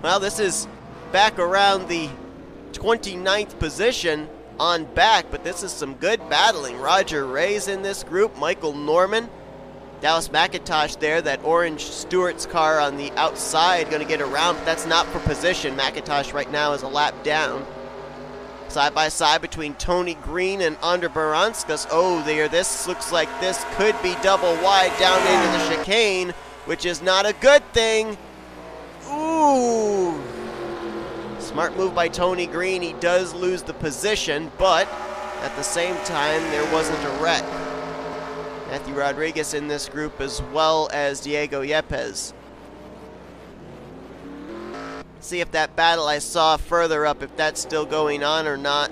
Well, this is back around the 29th position on back, but this is some good battling. Roger Ray's in this group, Michael Norman, Dallas McIntosh there, that orange Stewart's car on the outside, going to get around, but that's not for position. McIntosh right now is a lap down. Side by side between Tony Green and Ander Baranskas. Oh, this looks like this could be double wide down into the chicane, which is not a good thing. Ooh. Smart move by Tony Green. He does lose the position, but at the same time, there wasn't a wreck. Matthew Rodriguez in this group, as well as Diego Yepes. See if that battle I saw further up, if that's still going on or not.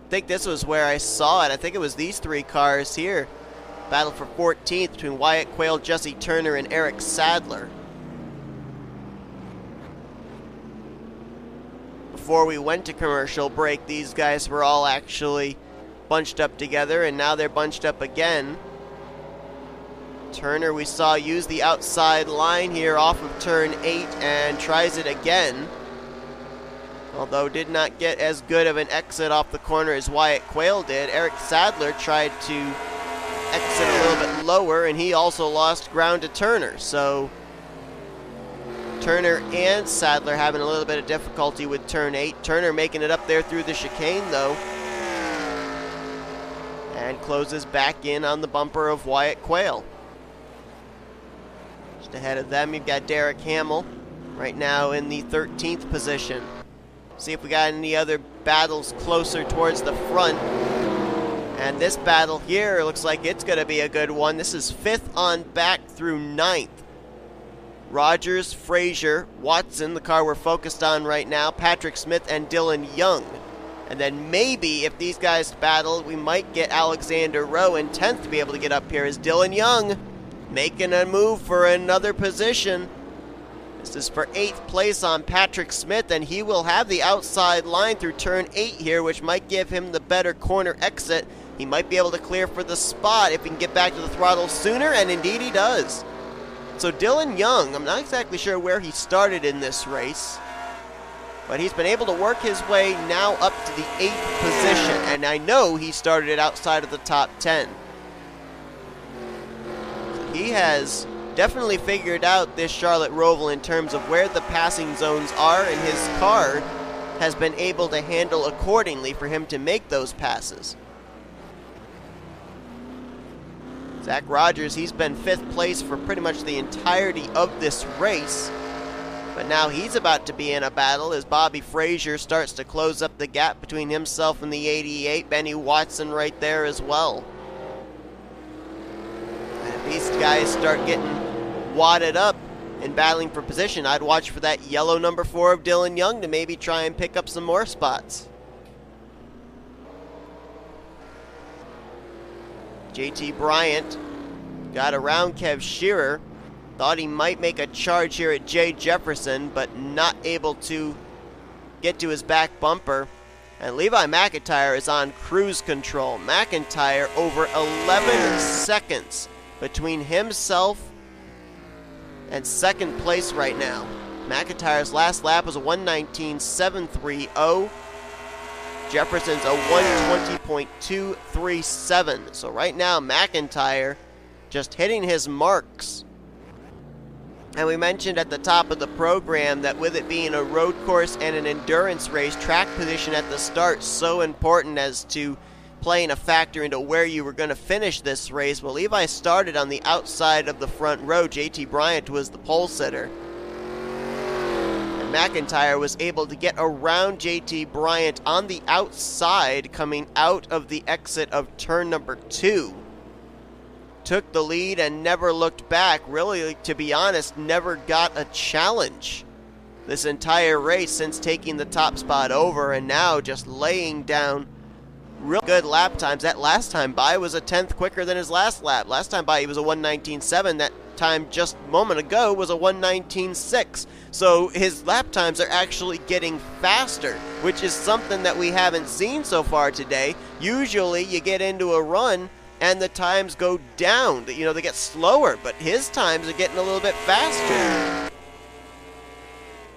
I think this was where I saw it. I think it was these 3 cars here. Battle for 14th between Wyatt Quayle, Jesse Turner, and Eric Sadler. Before we went to commercial break, these guys were all actually bunched up together, and now they're bunched up again. Turner, we saw, use the outside line here off of turn 8 and tries it again. Although did not get as good of an exit off the corner as Wyatt Quayle did. Eric Sadler tried to exit a little bit lower, and he also lost ground to Turner. So Turner and Sadler having a little bit of difficulty with turn 8. Turner making it up there through the chicane though, and closes back in on the bumper of Wyatt Quayle. Just ahead of them, you've got Derek Hamill right now in the 13th position. See if we got any other battles closer towards the front. And this battle here looks like it's going to be a good one. This is 5th on back through 9th. Rogers, Frazier, Watson, the car we're focused on right now, Patrick Smith, and Dylan Young. And then maybe if these guys battle, we might get Alexander Rowe in 10th to be able to get up here, as Dylan Young making a move for another position. This is for 8th place on Patrick Smith, and he will have the outside line through turn 8 here, which might give him the better corner exit. He might be able to clear for the spot if he can get back to the throttle sooner, and indeed he does. So Dylan Young, I'm not exactly sure where he started in this race, but he's been able to work his way now up to the 8th position, and I know he started it outside of the top 10. So he has definitely figured out this Charlotte Roval in terms of where the passing zones are, and his car has been able to handle accordingly for him to make those passes. Zach Rogers, he's been 5th place for pretty much the entirety of this race. But now he's about to be in a battle as Bobby Frazier starts to close up the gap between himself and the 88. Benny Watson right there as well. And if these guys start getting wadded up and battling for position, I'd watch for that yellow number 4 of Dylan Young to maybe try and pick up some more spots. JT Bryant got around Kev Shearer. Thought he might make a charge here at Jay Jefferson, but not able to get to his back bumper. And Levi McIntyre is on cruise control. McIntyre over 11 seconds between himself and second place right now. McIntyre's last lap was a 1:19.730. Jefferson's a 1:20.237. So right now, McIntyre just hitting his marks. And we mentioned at the top of the program that with it being a road course and an endurance race, track position at the start so important as to playing a factor into where you were going to finish this race. Well, Levi started on the outside of the front row. JT Bryant was the pole sitter. And McIntyre was able to get around JT Bryant on the outside coming out of the exit of turn number 2. Took the lead and never looked back. Really, to be honest, never got a challenge this entire race since taking the top spot over, and now just laying down real good lap times. That last time by was a 10th quicker than his last lap. Last time by he was a 1:19.7. That time just a moment ago was a 1:19.6. So his lap times are actually getting faster, which is something that we haven't seen so far today. Usually you get into a run and the times go down. You know, they get slower, but his times are getting a little bit faster.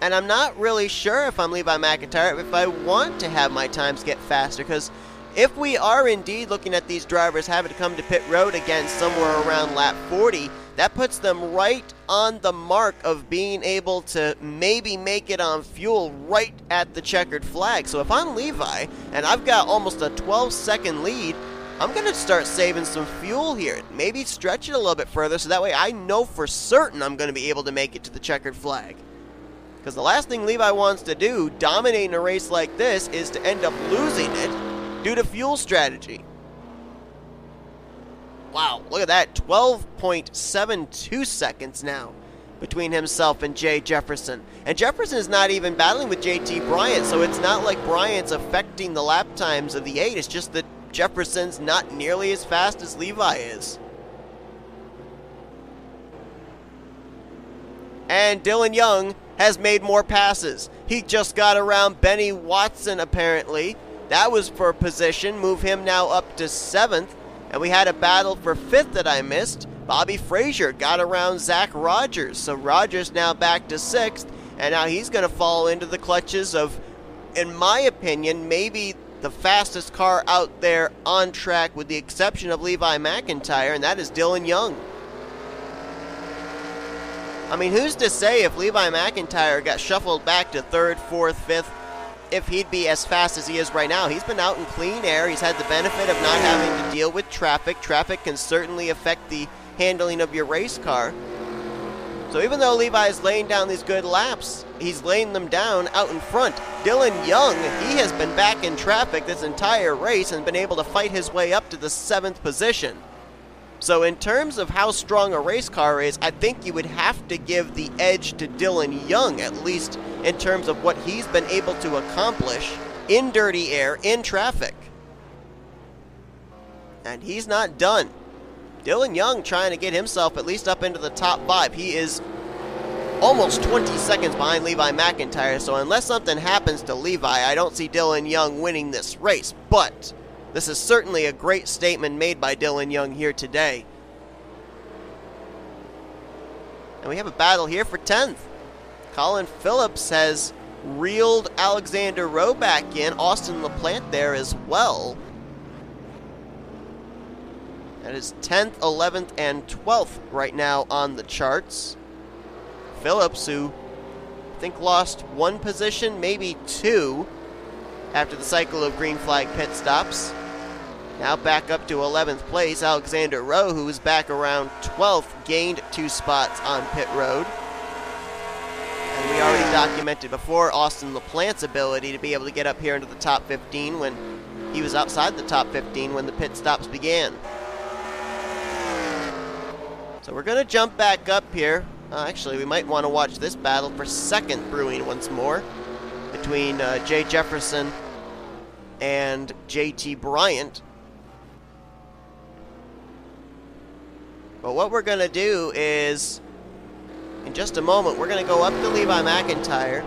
And I'm not really sure if I'm Levi McIntyre if I want to have my times get faster, because if we are indeed looking at these drivers having to come to pit road again somewhere around lap 40, that puts them right on the mark of being able to maybe make it on fuel right at the checkered flag. So if I'm Levi and I've got almost a 12-second lead, I'm going to start saving some fuel here. Maybe stretch it a little bit further so that way I know for certain I'm going to be able to make it to the checkered flag. Because the last thing Levi wants to do, dominating a race like this, is to end up losing it due to fuel strategy. Wow, look at that. 12.72 seconds now between himself and Jay Jefferson. And Jefferson is not even battling with JT Bryant, so it's not like Bryant's affecting the lap times of the 8. It's just that Jefferson's not nearly as fast as Levi is. And Dylan Young has made more passes. He just got around Benny Watson, apparently. That was for position, move him now up to 7th. And we had a battle for 5th that I missed. Bobby Frazier got around Zach Rogers. So Rogers now back to 6th. And now he's going to fall into the clutches of, in my opinion, maybe the fastest car out there on track with the exception of Levi McIntyre, and that is Dylan Young. I mean, who's to say if Levi McIntyre got shuffled back to 3rd, 4th, 5th, if he'd be as fast as he is right now. He's been out in clean air. He's had the benefit of not having to deal with traffic. Traffic can certainly affect the handling of your race car. So even though Levi is laying down these good laps, he's laying them down out in front. Dylan Young, he has been back in traffic this entire race and been able to fight his way up to the 7th position. So in terms of how strong a race car is, I think you would have to give the edge to Dylan Young, at least in terms of what he's been able to accomplish in dirty air, in traffic. And he's not done. Dylan Young trying to get himself at least up into the top 5. He is almost 20 seconds behind Levi McIntyre, so unless something happens to Levi, I don't see Dylan Young winning this race. But this is certainly a great statement made by Dylan Young here today. And we have a battle here for 10th. Colin Phillips has reeled Alexander Rowe back in. Austin LaPlante there as well. That is 10th, 11th, and 12th right now on the charts. Phillips, who I think lost 1 position, maybe 2, after the cycle of green flag pit stops. Now back up to 11th place. Alexander Rowe, who is back around 12th, gained 2 spots on pit road. And we already documented before Austin LaPlante's ability to be able to get up here into the top 15 when he was outside the top 15 when the pit stops began. So we're going to jump back up here. Actually, we might want to watch this battle for second brewing once more between Jay Jefferson and JT Bryant. But what we're going to do is, in just a moment, we're going to go up to Levi McIntyre.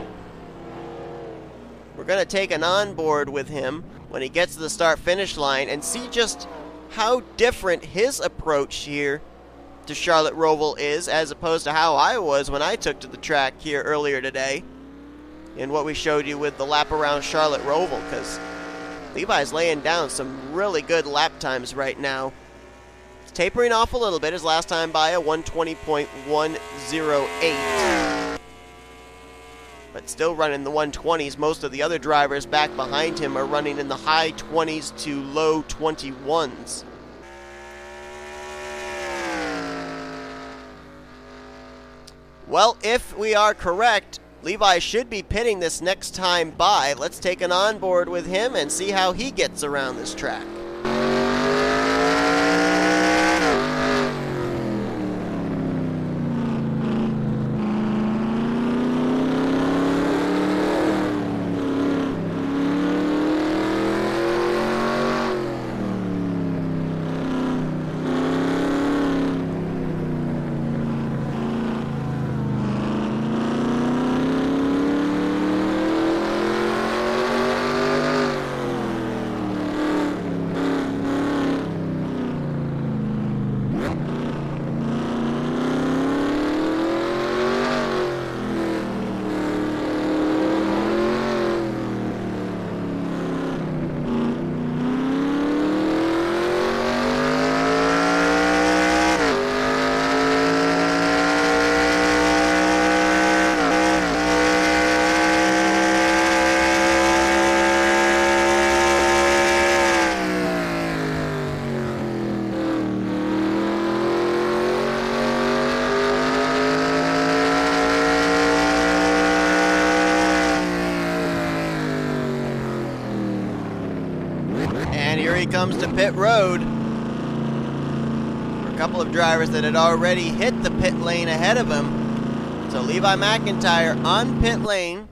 We're going to take an onboard with him when he gets to the start-finish line and see just how different his approach here to Charlotte Roval is as opposed to how I was when I took to the track here earlier today in what we showed you with the lap around Charlotte Roval, because Levi's laying down some really good lap times right now. It's tapering off a little bit, his last time by a 120.108. But still running the 120s. Most of the other drivers back behind him are running in the high 20s to low 21s. Well, if we are correct, Levi should be pitting this next time by. Let's take an onboard with him and see how he gets around this track. And here he comes to pit road. For a couple of drivers that had already hit the pit lane ahead of him. So Levi McIntyre on pit lane.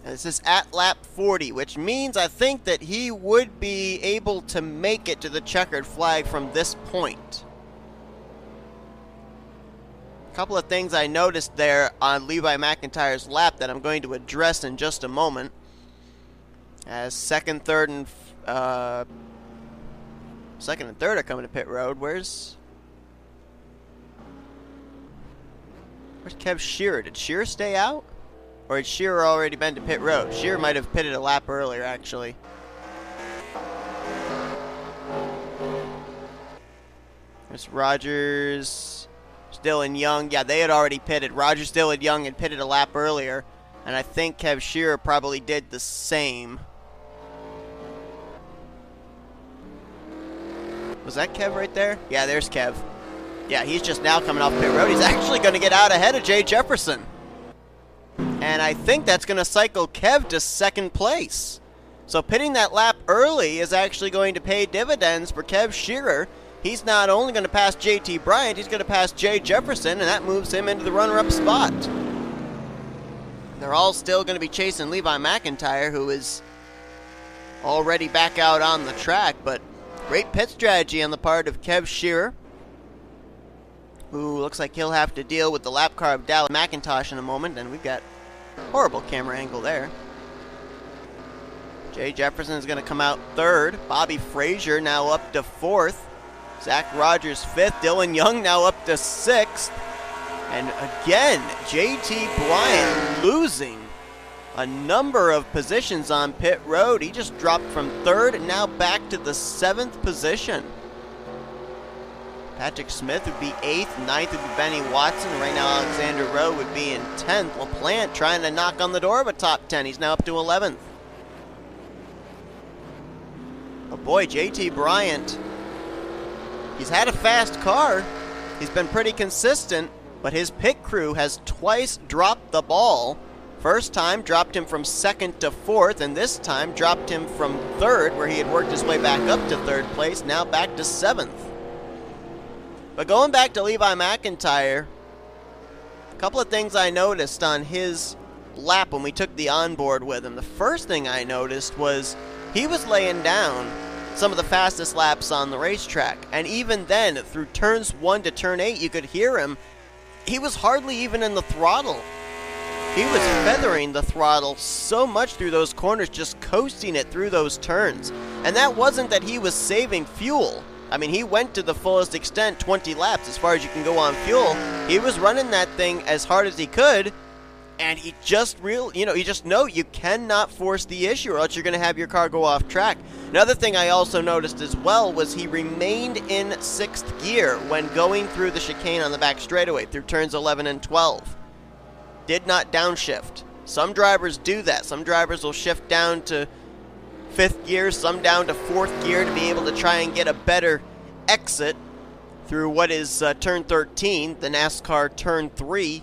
And this is at lap 40, which means I think that he would be able to make it to the checkered flag from this point. A couple of things I noticed there on Levi McIntyre's lap that I'm going to address in just a moment. As second, third, and third are coming to pit road. Where's Kev Shearer? Did Shearer stay out? Or had Shearer already been to pit road? Shearer might have pitted a lap earlier, actually. There's Rogers, Still and Young. Yeah, they had already pitted. Rogers, Still and Young had pitted a lap earlier. And I think Kev Shearer probably did the same. Was that Kev right there? Yeah, there's Kev. Yeah, he's just now coming off pit road. He's actually going to get out ahead of Jay Jefferson. And I think that's going to cycle Kev to second place. So pitting that lap early is actually going to pay dividends for Kev Shearer. He's not only going to pass JT Bryant, he's going to pass Jay Jefferson, and that moves him into the runner-up spot. They're all still going to be chasing Levi McIntyre, who is already back out on the track, but great pit strategy on the part of Kev Shearer, who looks like he'll have to deal with the lap car of Dallas McIntosh in a moment, and we've got horrible camera angle there. Jay Jefferson is going to come out third. Bobby Frazier now up to fourth. Zach Rogers fifth. Dylan Young now up to sixth. And again, JT Bryant losing a number of positions on pit road. He just dropped from third and now back to the seventh position. Patrick Smith would be eighth. Ninth would be Benny Watson. Right now, Alexander Rowe would be in 10th. LaPlante trying to knock on the door of a top 10. He's now up to 11th. Oh boy, JT Bryant. He's had a fast car. He's been pretty consistent. but his pit crew has twice dropped the ball. First time dropped him from 2nd to 4th, and this time dropped him from 3rd, where he had worked his way back up to 3rd place, now back to 7th. But going back to Levi McIntyre, a couple of things I noticed on his lap when we took the onboard with him. The first thing I noticed was he was laying down some of the fastest laps on the racetrack, and even then, through turns 1 to turn 8, you could hear him. He was hardly even in the throttle. He was feathering the throttle so much through those corners, just coasting it through those turns. And that wasn't that he was saving fuel. I mean, he went to the fullest extent, 20 laps, as far as you can go on fuel. He was running that thing as hard as he could, and he just you just know you cannot force the issue, or else you're going to have your car go off track. Another thing I also noticed as well was he remained in 6th gear when going through the chicane on the back straightaway through turns 11 and 12. Did not downshift. Some drivers do that. Some drivers will shift down to 5th gear, some down to 4th gear to be able to try and get a better exit through what is turn 13, the NASCAR turn 3.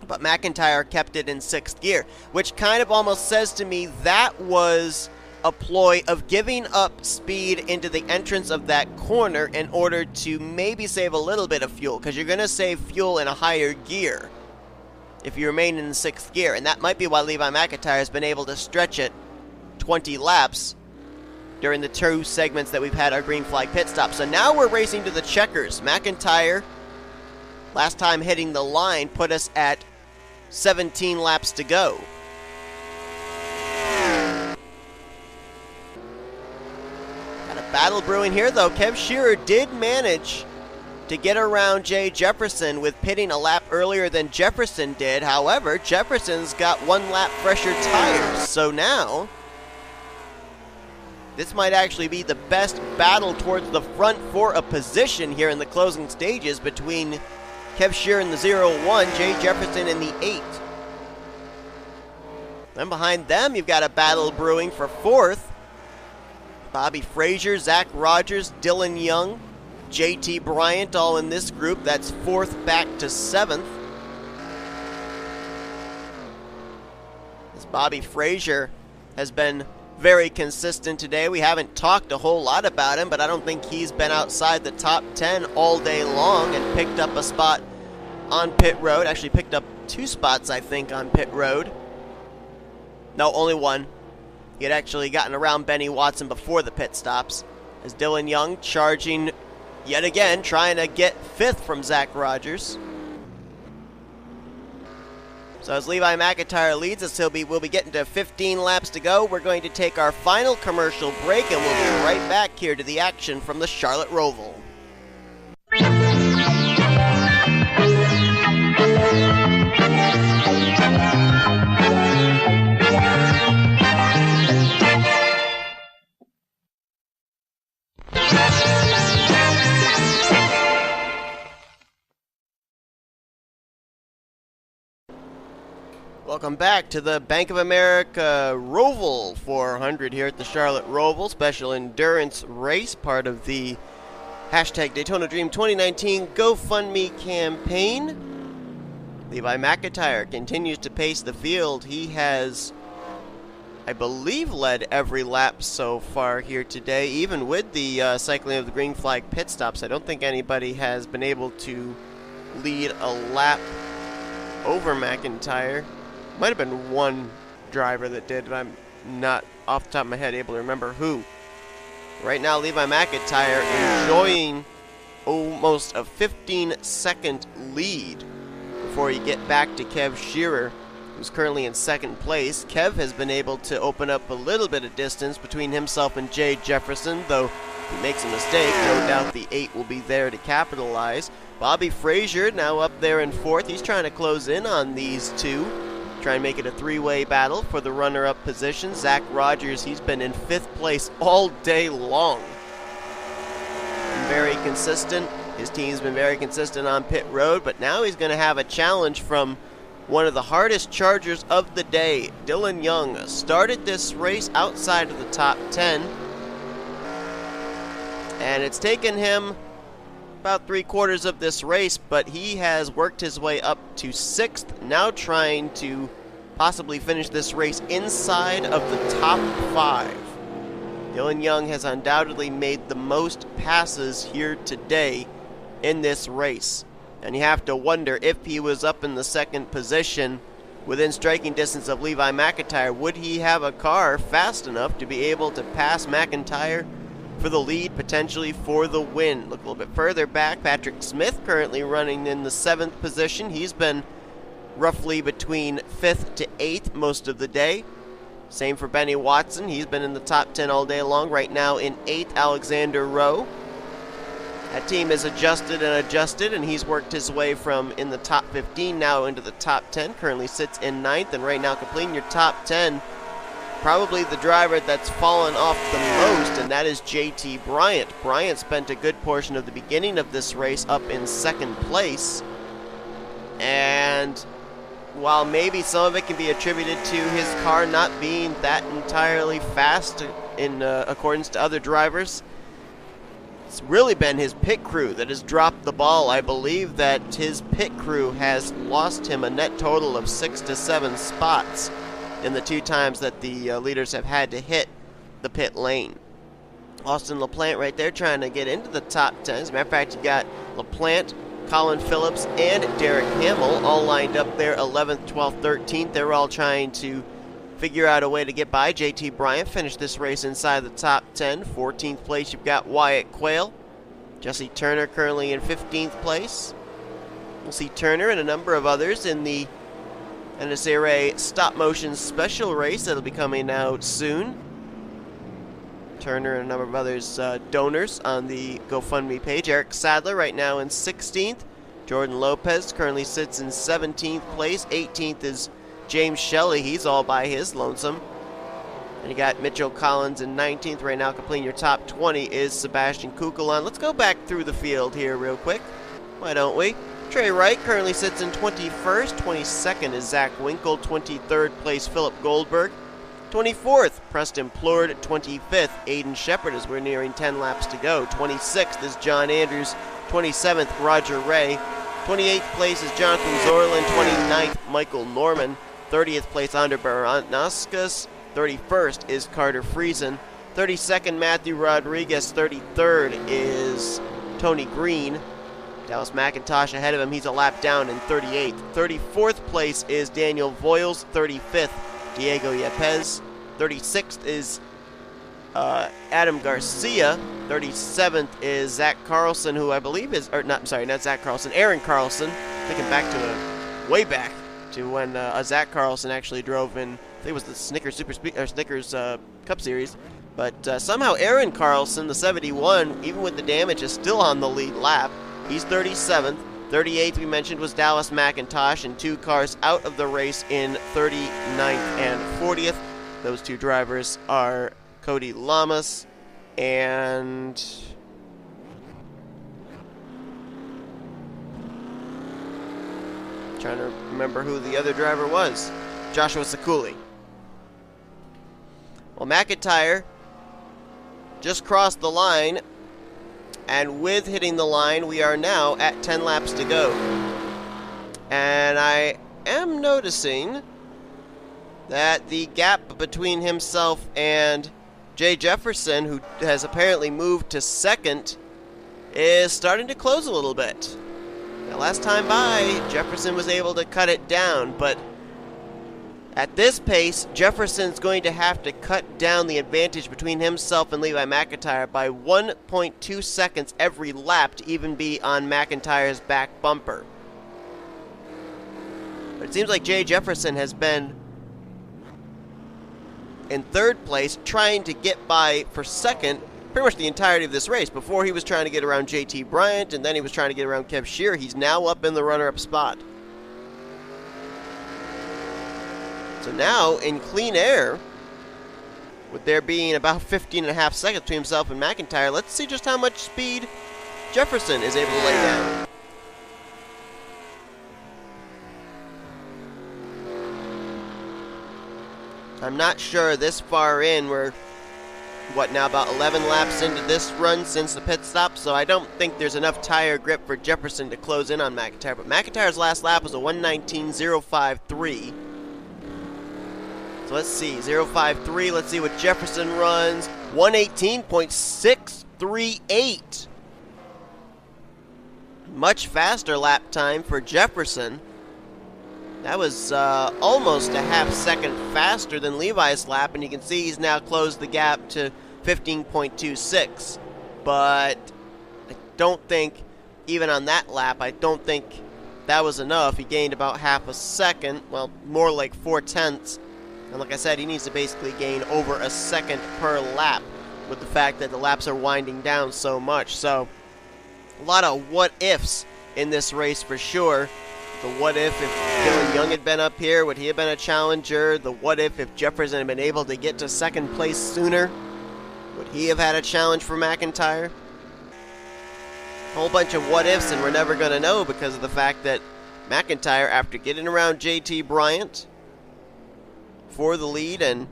But McIntyre kept it in 6th gear, which kind of almost says to me that was a ploy of giving up speed into the entrance of that corner in order to maybe save a little bit of fuel, because you're going to save fuel in a higher gear if you remain in the 6th gear, and that might be why Levi McIntyre has been able to stretch it 20 laps during the 2 segments that we've had our green flag pit stop. So now we're racing to the checkers. McIntyre, last time hitting the line, put us at 17 laps to go. Got a battle brewing here, though. Kev Shearer did manage to get around Jay Jefferson with pitting a lap earlier than Jefferson did. However, Jefferson's got 1 lap fresher tires. So now, this might actually be the best battle towards the front for a position here in the closing stages between Kev Shearer in the 0-1, Jay Jefferson in the 8. Then behind them, you've got a battle brewing for 4th. Bobby Frazier, Zach Rogers, Dylan Young, JT Bryant, all in this group. That's 4th back to 7th. As Bobby Frazier has been very consistent today. We haven't talked a whole lot about him, but I don't think he's been outside the top 10 all day long, and picked up a spot on pit road. Actually picked up 2 spots, I think, on pit road. No, only 1. He had actually gotten around Benny Watson before the pit stops. As Dylan Young charging yet again, trying to get 5th from Zach Rogers. So as Levi McIntyre leads us, we'll be getting to 15 laps to go. We're going to take our final commercial break, and we'll be right back here to the action from the Charlotte Roval. Welcome back to the Bank of America Roval 400 here at the Charlotte Roval. Special endurance race, part of the hashtag Daytona Dream 2019 GoFundMe campaign. Levi McIntyre continues to pace the field. He has, I believe, led every lap so far here today, even with the cycling of the green flag pit stops. I don't think anybody has been able to lead a lap over McIntyre. Might have been one driver that did, but I'm not off the top of my head able to remember who. Right now, Levi McIntyre enjoying almost a 15-second lead before you get back to Kev Shearer, who's currently in 2nd place. Kev has been able to open up a little bit of distance between himself and Jay Jefferson, though if he makes a mistake, no doubt the 8 will be there to capitalize. Bobby Frazier now up there in 4th. He's trying to close in on these 2. Try and make it a 3-way battle for the runner-up position. Zach Rogers, he's been in 5th place all day long. Very consistent. His team's been very consistent on pit road, but now he's going to have a challenge from one of the hardest chargers of the day. Dylan Young started this race outside of the top 10, and it's taken him about 3/4 of this race, but he has worked his way up to 6th, now trying to possibly finish this race inside of the top 5. Dylan Young has undoubtedly made the most passes here today in this race. And you have to wonder, if he was up in the 2nd position within striking distance of Levi McIntyre, would he have a car fast enough to be able to pass McIntyre for the lead, potentially for the win? Look a little bit further back, Patrick Smith currently running in the 7th position. He's been roughly between 5th to 8th most of the day. Same for Benny Watson. He's been in the top 10 all day long. Right now in 8th, Alexander Rowe. That team has adjusted and adjusted, and he's worked his way from in the top 15 now into the top 10. Currently sits in 9th, and right now completing your top 10, probably the driver that's fallen off the most, and that is JT Bryant. Bryant spent a good portion of the beginning of this race up in 2nd place, and while maybe some of it can be attributed to his car not being that entirely fast in accordance to other drivers, it's really been his pit crew that has dropped the ball. I believe that his pit crew has lost him a net total of 6 to 7 spots in the 2 times that the leaders have had to hit the pit lane. Austin LaPlante right there trying to get into the top 10. As a matter of fact, you got LaPlante, Colin Phillips, and Derek Hamill all lined up there 11th, 12th, 13th. They're all trying to figure out a way to get by. JT Bryant finished this race inside the top 10. 14th place, you've got Wyatt Quayle. Jesse Turner currently in 15th place. We'll see Turner and a number of others in the NNSCRA stop motion special race that'll be coming out soon. Turner and a number of others donors on the GoFundMe page. Eric Sadler right now in 16th. Jordan Lopez currently sits in 17th place. 18th is James Shelley. He's all by his lonesome. And you got Mitchell Collins in 19th. Right now completing your top 20 is Sebastian Kukulon. Let's go back through the field here real quick. Why don't we? Trey Wright currently sits in 21st. 22nd is Zach Winkle. 23rd place Philip Goldberg. 24th, Preston Plord. 25th, Aiden Shepard, as we're nearing 10 laps to go. 26th is John Andrews. 27th, Roger Ray. 28th place is Jonathan Zorlin. 29th, Michael Norman. 30th place, Ander Baranaskas. 31st is Carter Friesen. 32nd, Matthew Rodriguez. 33rd is Tony Green. Dallas McIntosh ahead of him. He's a lap down in 38th. 34th place is Daniel Voiles. 35th, Diego Yepes. 36th is Adam Garcia. 37th is Zach Carlson, who I believe is, not Zach Carlson, Aaron Carlson. Thinking back to way back to when Zach Carlson actually drove in, I think it was the Snickers Snickers Cup Series. But somehow Aaron Carlson, the 71, even with the damage, is still on the lead lap. He's 37th. 38th, we mentioned, was Dallas McIntosh, and 2 cars out of the race in 39th and 40th. Those 2 drivers are Cody Lamas and trying to remember who the other driver was. Joshua Sakuli. Well, McIntyre just crossed the line, and with hitting the line, we are now at 10 laps to go. And I am noticing that the gap between himself and Jay Jefferson, who has apparently moved to 2nd, is starting to close a little bit. Now, last time by, Jefferson was able to cut it down, but at this pace, Jefferson's going to have to cut down the advantage between himself and Levi McIntyre by 1.2 seconds every lap to even be on McIntyre's back bumper. But it seems like Jay Jefferson has been in 3rd place, trying to get by for 2nd pretty much the entirety of this race. Before, he was trying to get around JT Bryant, and then he was trying to get around Kev Shear. He's now up in the runner-up spot. So now, in clean air, with there being about 15.5 seconds between himself and McIntyre, let's see just how much speed Jefferson is able to lay down. I'm not sure this far in we're what, now about 11 laps into this run since the pit stop, so I don't think there's enough tire grip for Jefferson to close in on McIntyre. But McIntyre's last lap was a 1:19.053. So let's see, 0.53. Let's see what Jefferson runs. 1:18.638. Much faster lap time for Jefferson. That was almost a half second faster than Levi's lap, and you can see he's now closed the gap to 15.26. But I don't think, even on that lap, I don't think that was enough. He gained about half a second, well, more like 4/10. And like I said, he needs to basically gain over a second per lap with the fact that the laps are winding down so much. So a lot of what-ifs in this race for sure. The what-if Dylan Young had been up here, would he have been a challenger? The what-if Jefferson had been able to get to second place sooner, would he have had a challenge for McIntyre? A whole bunch of what-ifs, and we're never going to know because of the fact that McIntyre, after getting around JT Bryant for the lead and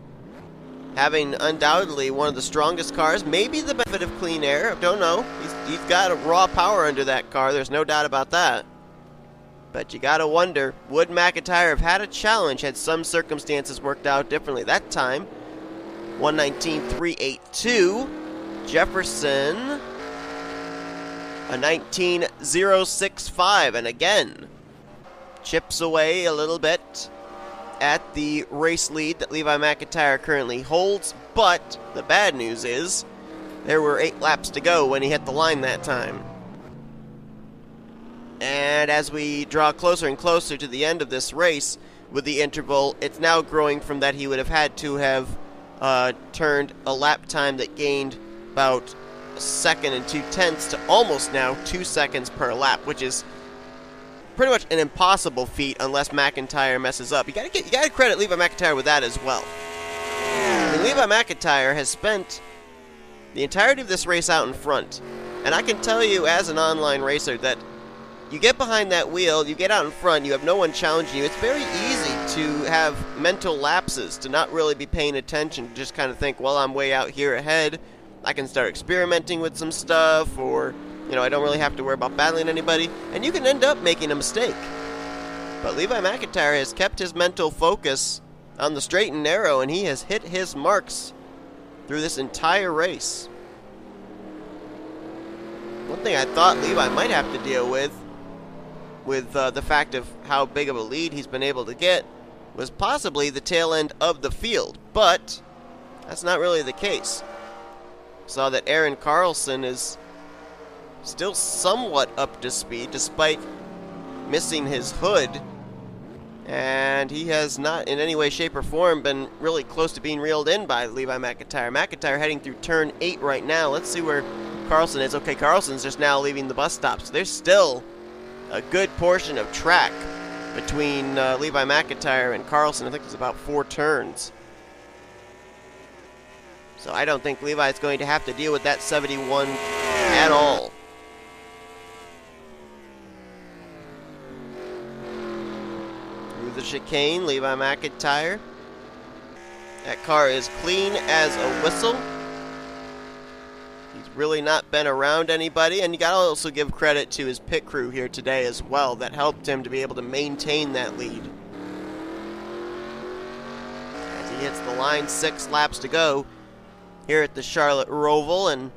having undoubtedly one of the strongest cars, maybe the benefit of clean air, I don't know. He's got a raw power under that car, there's no doubt about that. But you gotta wonder, would McIntyre have had a challenge had some circumstances worked out differently? That time, 1:19.382. Jefferson, a 19.065, and again, chips away a little bit at the race lead that Levi McIntyre currently holds, but the bad news is there were 8 laps to go when he hit the line that time. And as we draw closer and closer to the end of this race with the interval, it's now growing from that he would have had to have turned a lap time that gained about a second and 2/10 to almost now 2 seconds per lap, which is pretty much an impossible feat unless McIntyre messes up. You gotta credit Levi McIntyre with that as well. I mean, Levi McIntyre has spent the entirety of this race out in front, and I can tell you as an online racer that you get behind that wheel, you get out in front, you have no one challenging you. It's very easy to have mental lapses, to not really be paying attention, to just kind of think, well, I'm way out here ahead, I can start experimenting with some stuff, or I don't really have to worry about battling anybody, and you can end up making a mistake. But Levi McIntyre has kept his mental focus on the straight and narrow, and he has hit his marks through this entire race. One thing I thought Levi might have to deal with the fact of how big of a lead he's been able to get, was possibly the tail end of the field, but that's not really the case. Saw that Aaron Carlson is still somewhat up to speed despite missing his hood, and he has not in any way, shape, or form been really close to being reeled in by Levi McIntyre. McIntyre heading through turn 8 right now. Let's see where Carlson is. Okay, Carlson's just now leaving the bus stop, so there's still a good portion of track between Levi McIntyre and Carlson. I think it's about 4 turns. So I don't think Levi's going to have to deal with that 71 at all. Through the chicane, Levi McIntyre. That car is clean as a whistle. He's really not been around anybody, and you gotta also give credit to his pit crew here today as well. That helped him to be able to maintain that lead. As he hits the line, 6 laps to go here at the Charlotte Roval, and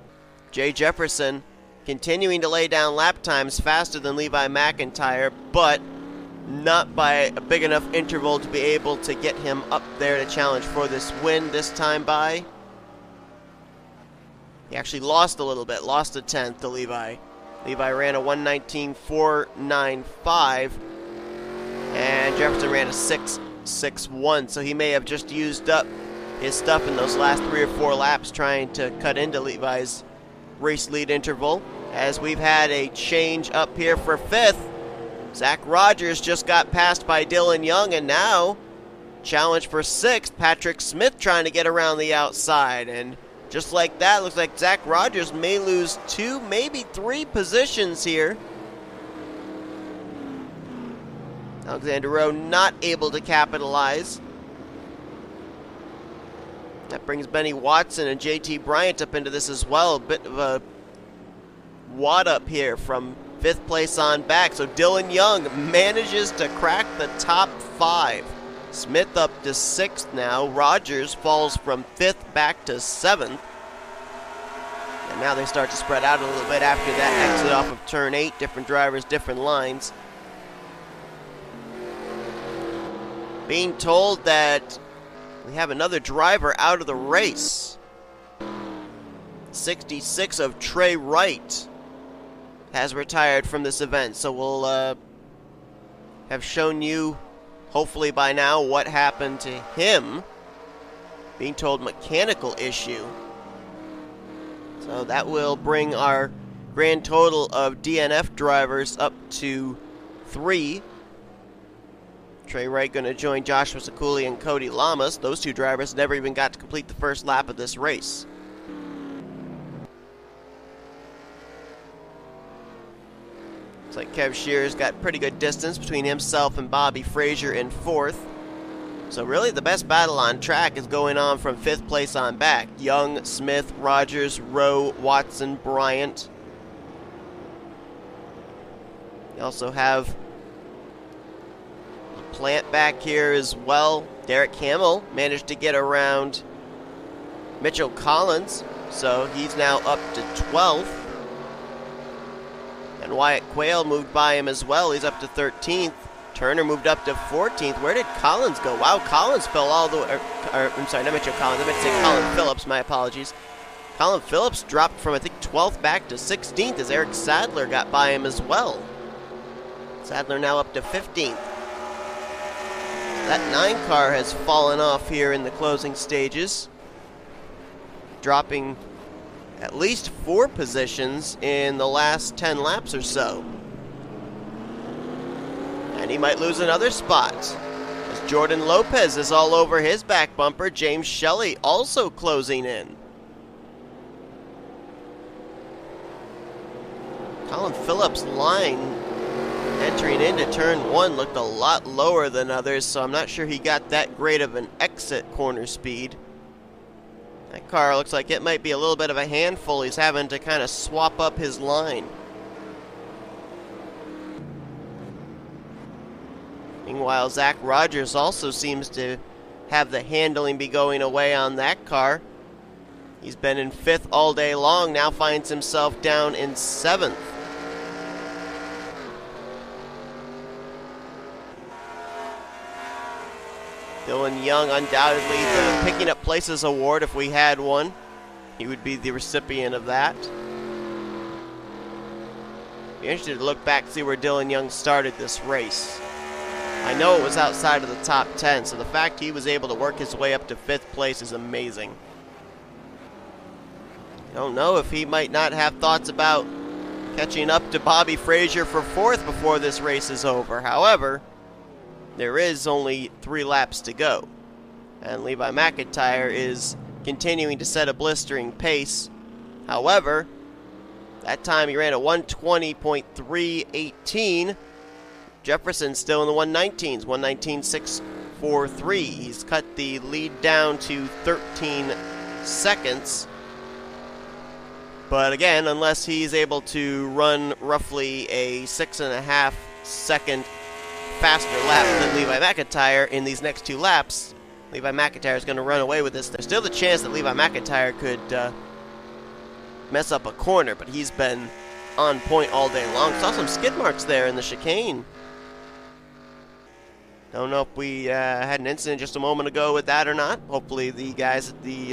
Jay Jefferson continuing to lay down lap times faster than Levi McIntyre, but not by a big enough interval to be able to get him up there to challenge for this win this time by. He actually lost a little bit, lost a 10th to Levi. Levi ran a 1:19.495, and Jefferson ran a 6:61, so he may have just used up his stuff in those last 3 or 4 laps trying to cut into Levi's race lead interval. As we've had a change up here for 5th, Zach Rogers just got passed by Dylan Young, and now challenge for 6th, Patrick Smith trying to get around the outside, and just like that, looks like Zach Rogers may lose 2, maybe 3 positions here. Alexander Rowe not able to capitalize. That brings Benny Watson and JT Bryant up into this as well. A bit of a wad up here from 5th place on back. So Dylan Young manages to crack the top 5. Smith up to 6th now. Rogers falls from 5th back to 7th. And now they start to spread out a little bit after that exit off of turn 8. Different drivers, different lines. Being told that we have another driver out of the race. 66 of Trey Wright has retired from this event. So we'll have shown you, hopefully by now, what happened to him. Being told mechanical issue. So that will bring our grand total of DNF drivers up to 3. Trey Wright going to join Joshua Sakuli and Cody Lamas. Those 2 drivers never even got to complete the first lap of this race. Looks like Kev Shearer's got pretty good distance between himself and Bobby Frazier in 4th. So really the best battle on track is going on from 5th place on back. Young, Smith, Rogers, Rowe, Watson, Bryant. You also have Plant back here as well. Derek Hamill managed to get around Mitchell Collins, so he's now up to 12th. And Wyatt Quayle moved by him as well. He's up to 13th. Turner moved up to 14th. Where did Collins go? Wow, Collins fell all the way. I'm sorry, not Mitchell Collins. I meant to say Colin Phillips. My apologies. Colin Phillips dropped from, I think, 12th back to 16th as Eric Sadler got by him as well. Sadler now up to 15th. That 9 car has fallen off here in the closing stages, dropping at least 4 positions in the last 10 laps or so. And he might lose another spot, as Jordan Lopez is all over his back bumper. James Shelley also closing in. Colin Phillips' line entering into turn 1 looked a lot lower than others, so I'm not sure he got that great of an exit corner speed. That car looks like it might be a little bit of a handful. He's having to kind of swap up his line. Meanwhile, Zach Rogers also seems to have the handling be going away on that car. He's been in 5th all day long, now finds himself down in 7th. Dylan Young, undoubtedly the Picking Up Places Award, if we had one. He would be the recipient of that. Be interested to look back and see where Dylan Young started this race. I know it was outside of the top 10, so the fact he was able to work his way up to 5th place is amazing. I don't know if he might not have thoughts about catching up to Bobby Frazier for 4th before this race is over. However, there is only 3 laps to go, and Levi McIntyre is continuing to set a blistering pace. However, that time he ran a 120.318. Jefferson's still in the 119s, 119.643. He's cut the lead down to 13 seconds. But again, unless he's able to run roughly a 6.5 second faster lap than Levi McIntyre in these next 2 laps, Levi McIntyre is going to run away with this. There's still the chance that Levi McIntyre could mess up a corner, but he's been on point all day long. Saw some skid marks there in the chicane. Don't know if we had an incident just a moment ago with that or not. Hopefully the guys at the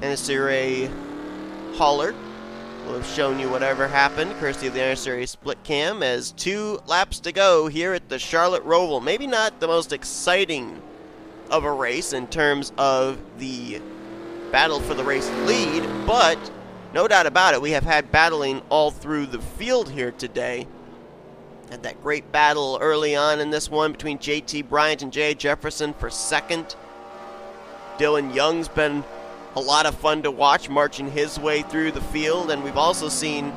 NNSCRA hauler will have shown you whatever happened, courtesy of the NNSCRA split cam, as 2 laps to go here at the Charlotte Roval. Maybe not the most exciting of a race in terms of the battle for the race lead, but no doubt about it, we have had battling all through the field here today. Had that great battle early on in this one between JT Bryant and Jay Jefferson for 2nd. Dylan Young's been a lot of fun to watch, marching his way through the field, and we've also seen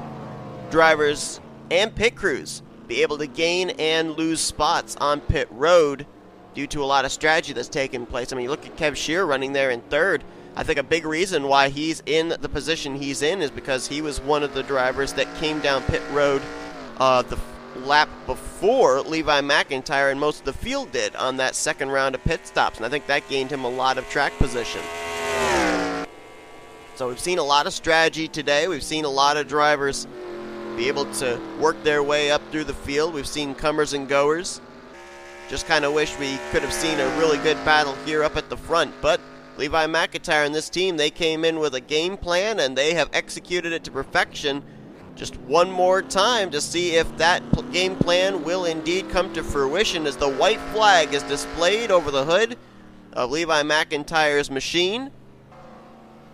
drivers and pit crews be able to gain and lose spots on pit road due to a lot of strategy that's taken place. I mean, you look at Kev Shearer running there in third. I think a big reason why he's in the position he's in is because he was one of the drivers that came down pit road the lap before Levi McIntyre and most of the field did on that second round of pit stops, and I think that gained him a lot of track position. So we've seen a lot of strategy today. We've seen a lot of drivers be able to work their way up through the field. We've seen comers and goers. Just kind of wish we could have seen a really good battle here up at the front, but Levi McIntyre and this team, they came in with a game plan and they have executed it to perfection. Just one more time to see if that game plan will indeed come to fruition as the white flag is displayed over the hood of Levi McIntyre's machine.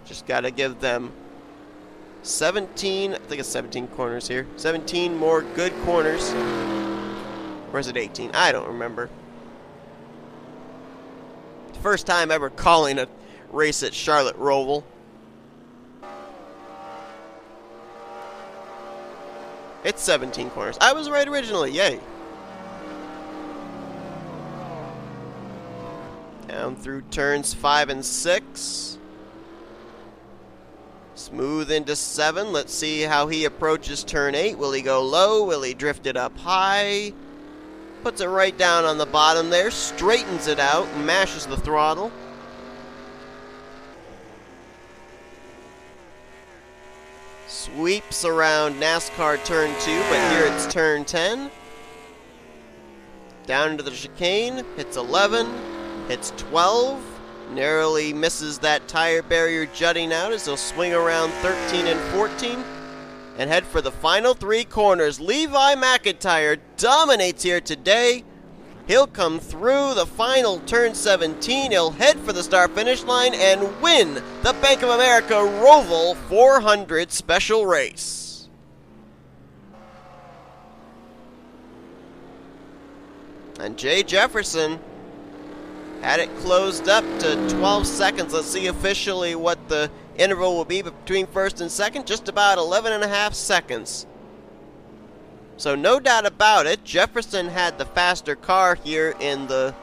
Just got to give them 17, I think it's 17 corners here. 17 more good corners. Or is it 18? I don't remember. First time ever calling a race at Charlotte Roval. It's 17 corners. I was right originally. Yay. Down through turns 5 and 6. Smooth into 7. Let's see how he approaches turn 8. Will he go low? Will he drift it up high? Puts it right down on the bottom there. Straightens it out. Mashes the throttle. Sweeps around NASCAR turn 2, but here it's turn 10. Down into the chicane. Hits 11. Hits 12. Narrowly misses that tire barrier jutting out as they'll swing around 13 and 14 and head for the final 3 corners. Levi McIntyre dominates here today. He'll come through the final turn 17. He'll head for the start-finish line and win the Bank of America Roval 400 special race. And Jay Jefferson had it closed up to 12 seconds. Let's see officially what the interval will be between first and second. Just about 11.5 seconds. So no doubt about it, Jefferson had the faster car here in the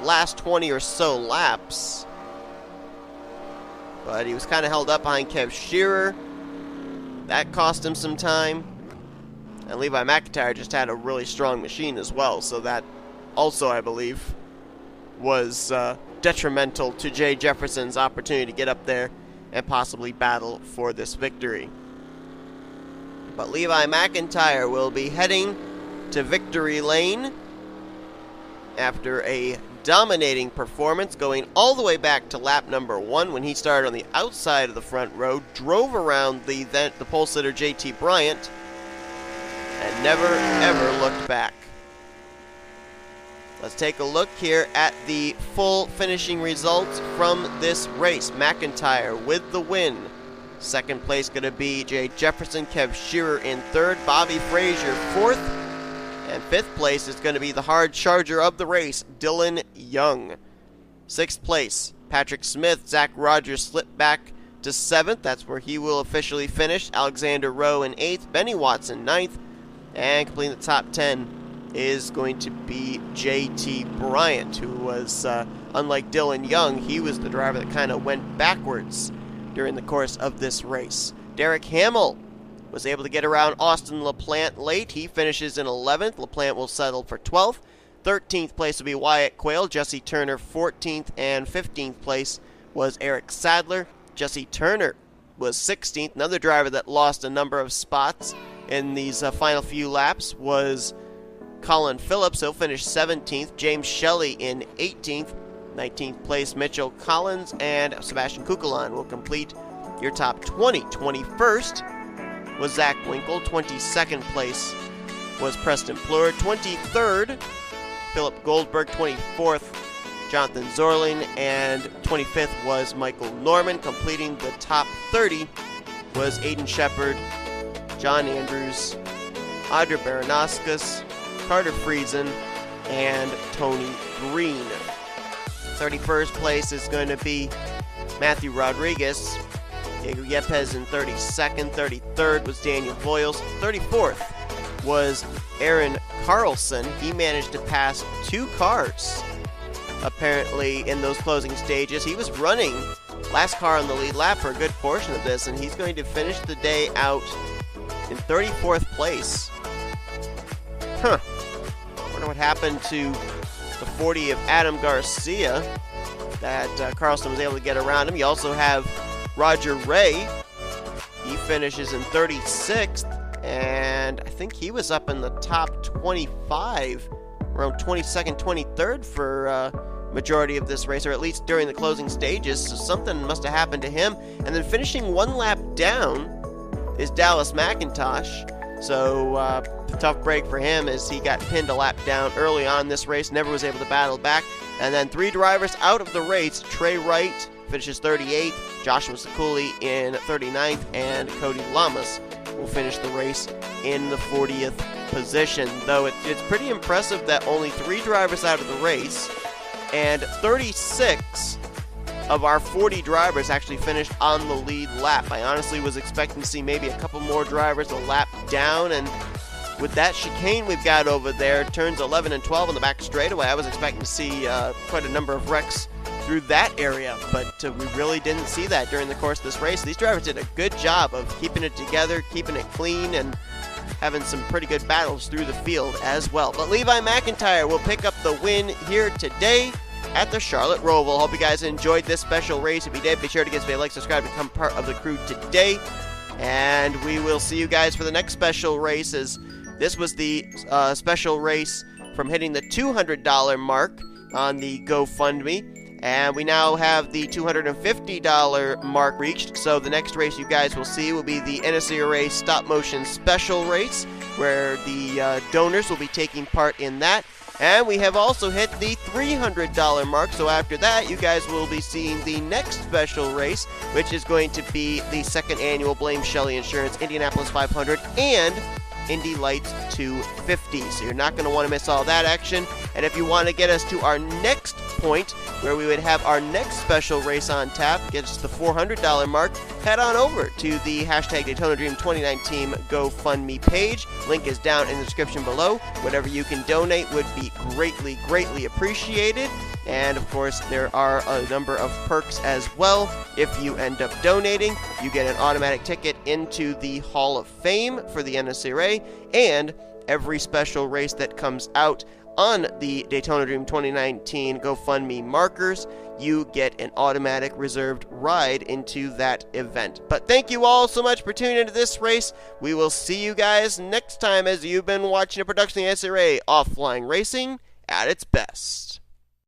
last 20 or so laps. But he was kind of held up behind Kev Shearer. That cost him some time. And Levi McIntyre just had a really strong machine as well. So that also, I believe, was detrimental to Jay Jefferson's opportunity to get up there and possibly battle for this victory. But Levi McIntyre will be heading to victory lane after a dominating performance, going all the way back to lap number 1 when he started on the outside of the front row, drove around the pole sitter JT Bryant, and never ever looked back. Let's take a look here at the full finishing results from this race. McIntyre with the win. Second place going to be Jay Jefferson, Kev Shearer in third, Bobby Frazier fourth, and fifth place is going to be the hard charger of the race, Dylan Young. Sixth place, Patrick Smith. Zach Rogers slipped back to seventh. That's where he will officially finish. Alexander Rowe in eighth, Benny Watson ninth, and completing the top 10 is going to be JT Bryant, who was, unlike Dylan Young, he was the driver that kind of went backwards during the course of this race. Derek Hamill was able to get around Austin LaPlante late. He finishes in 11th. LaPlante will settle for 12th. 13th place will be Wyatt Quayle. Jesse Turner 14th, and 15th place was Eric Sadler. Jesse Turner was 16th. Another driver that lost a number of spots in these final few laps was Colin Phillips. He'll finish 17th. James Shelley in 18th. 19th place, Mitchell Collins, and Sebastian Kukulon will complete your top 20. 21st was Zach Winkle. 22nd place was Preston Plur. 23rd, Philip Goldberg. 24th, Jonathan Zorling. And 25th was Michael Norman. Completing the top 30 was Aiden Shepard, John Andrews, Audra Baranowskis, Carter Friesen, and Tony Green. 31st place is going to be Matthew Rodriguez. Diego Yepes in 32nd. 33rd was Daniel Voiles. 34th was Aaron Carlson. He managed to pass 2 cars apparently, in those closing stages. He was running last car on the lead lap for a good portion of this, and he's going to finish the day out in 34th place. Huh. Wonder what happened to the 40 of Adam Garcia that Carlson was able to get around him. You also have Roger Ray. He finishes in 36th, and I think he was up in the top 25, around 22nd, 23rd for majority of this race, or at least during the closing stages, so something must have happened to him. And then finishing one lap down is Dallas McIntosh. So tough break for him as he got pinned a lap down early on in this race, never was able to battle back. And then 3 drivers out of the race. Trey Wright finishes 38th, Joshua Sekuli in 39th, and Cody Lamas will finish the race in the 40th position. Though it's pretty impressive that only 3 drivers out of the race and 36 of our 40 drivers actually finished on the lead lap. I honestly was expecting to see maybe a couple more drivers a lap down, and with that chicane we've got over there, turns 11 and 12 on the back straightaway, I was expecting to see quite a number of wrecks through that area, but we really didn't see that during the course of this race. These drivers did a good job of keeping it together, keeping it clean, and having some pretty good battles through the field as well. But Levi McIntyre will pick up the win here today at the Charlotte Roval. Hope you guys enjoyed this special race. If you did, be sure to give us a like, subscribe, become part of the crew today. And we will see you guys for the next special races. This was the special race from hitting the $200 mark on the GoFundMe. And we now have the $250 mark reached. So the next race you guys will see will be the NNSCRA stop motion special race, where the donors will be taking part in that. And we have also hit the $300 mark, so after that, you guys will be seeing the next special race, which is going to be the 2nd annual Blame Shelley Insurance Indianapolis 500 and Indy Lights 250. So you're not going to want to miss all that action. And if you want to get us to our next point, where we would have our next special race on tap, get us the $400 mark, head on over to the hashtag Daytona Dream 2019 GoFundMe page. Link is down in the description below. Whatever you can donate would be greatly, greatly appreciated. And of course, there are a number of perks as well. If you end up donating, you get an automatic ticket into the Hall of Fame for the NNSCRA, and every special race that comes out on the Daytona Dream 2019 GoFundMe markers, you get an automatic reserved ride into that event. But thank you all so much for tuning into this race. We will see you guys next time, as you've been watching a production of the NNSCRA Offline Racing at its best.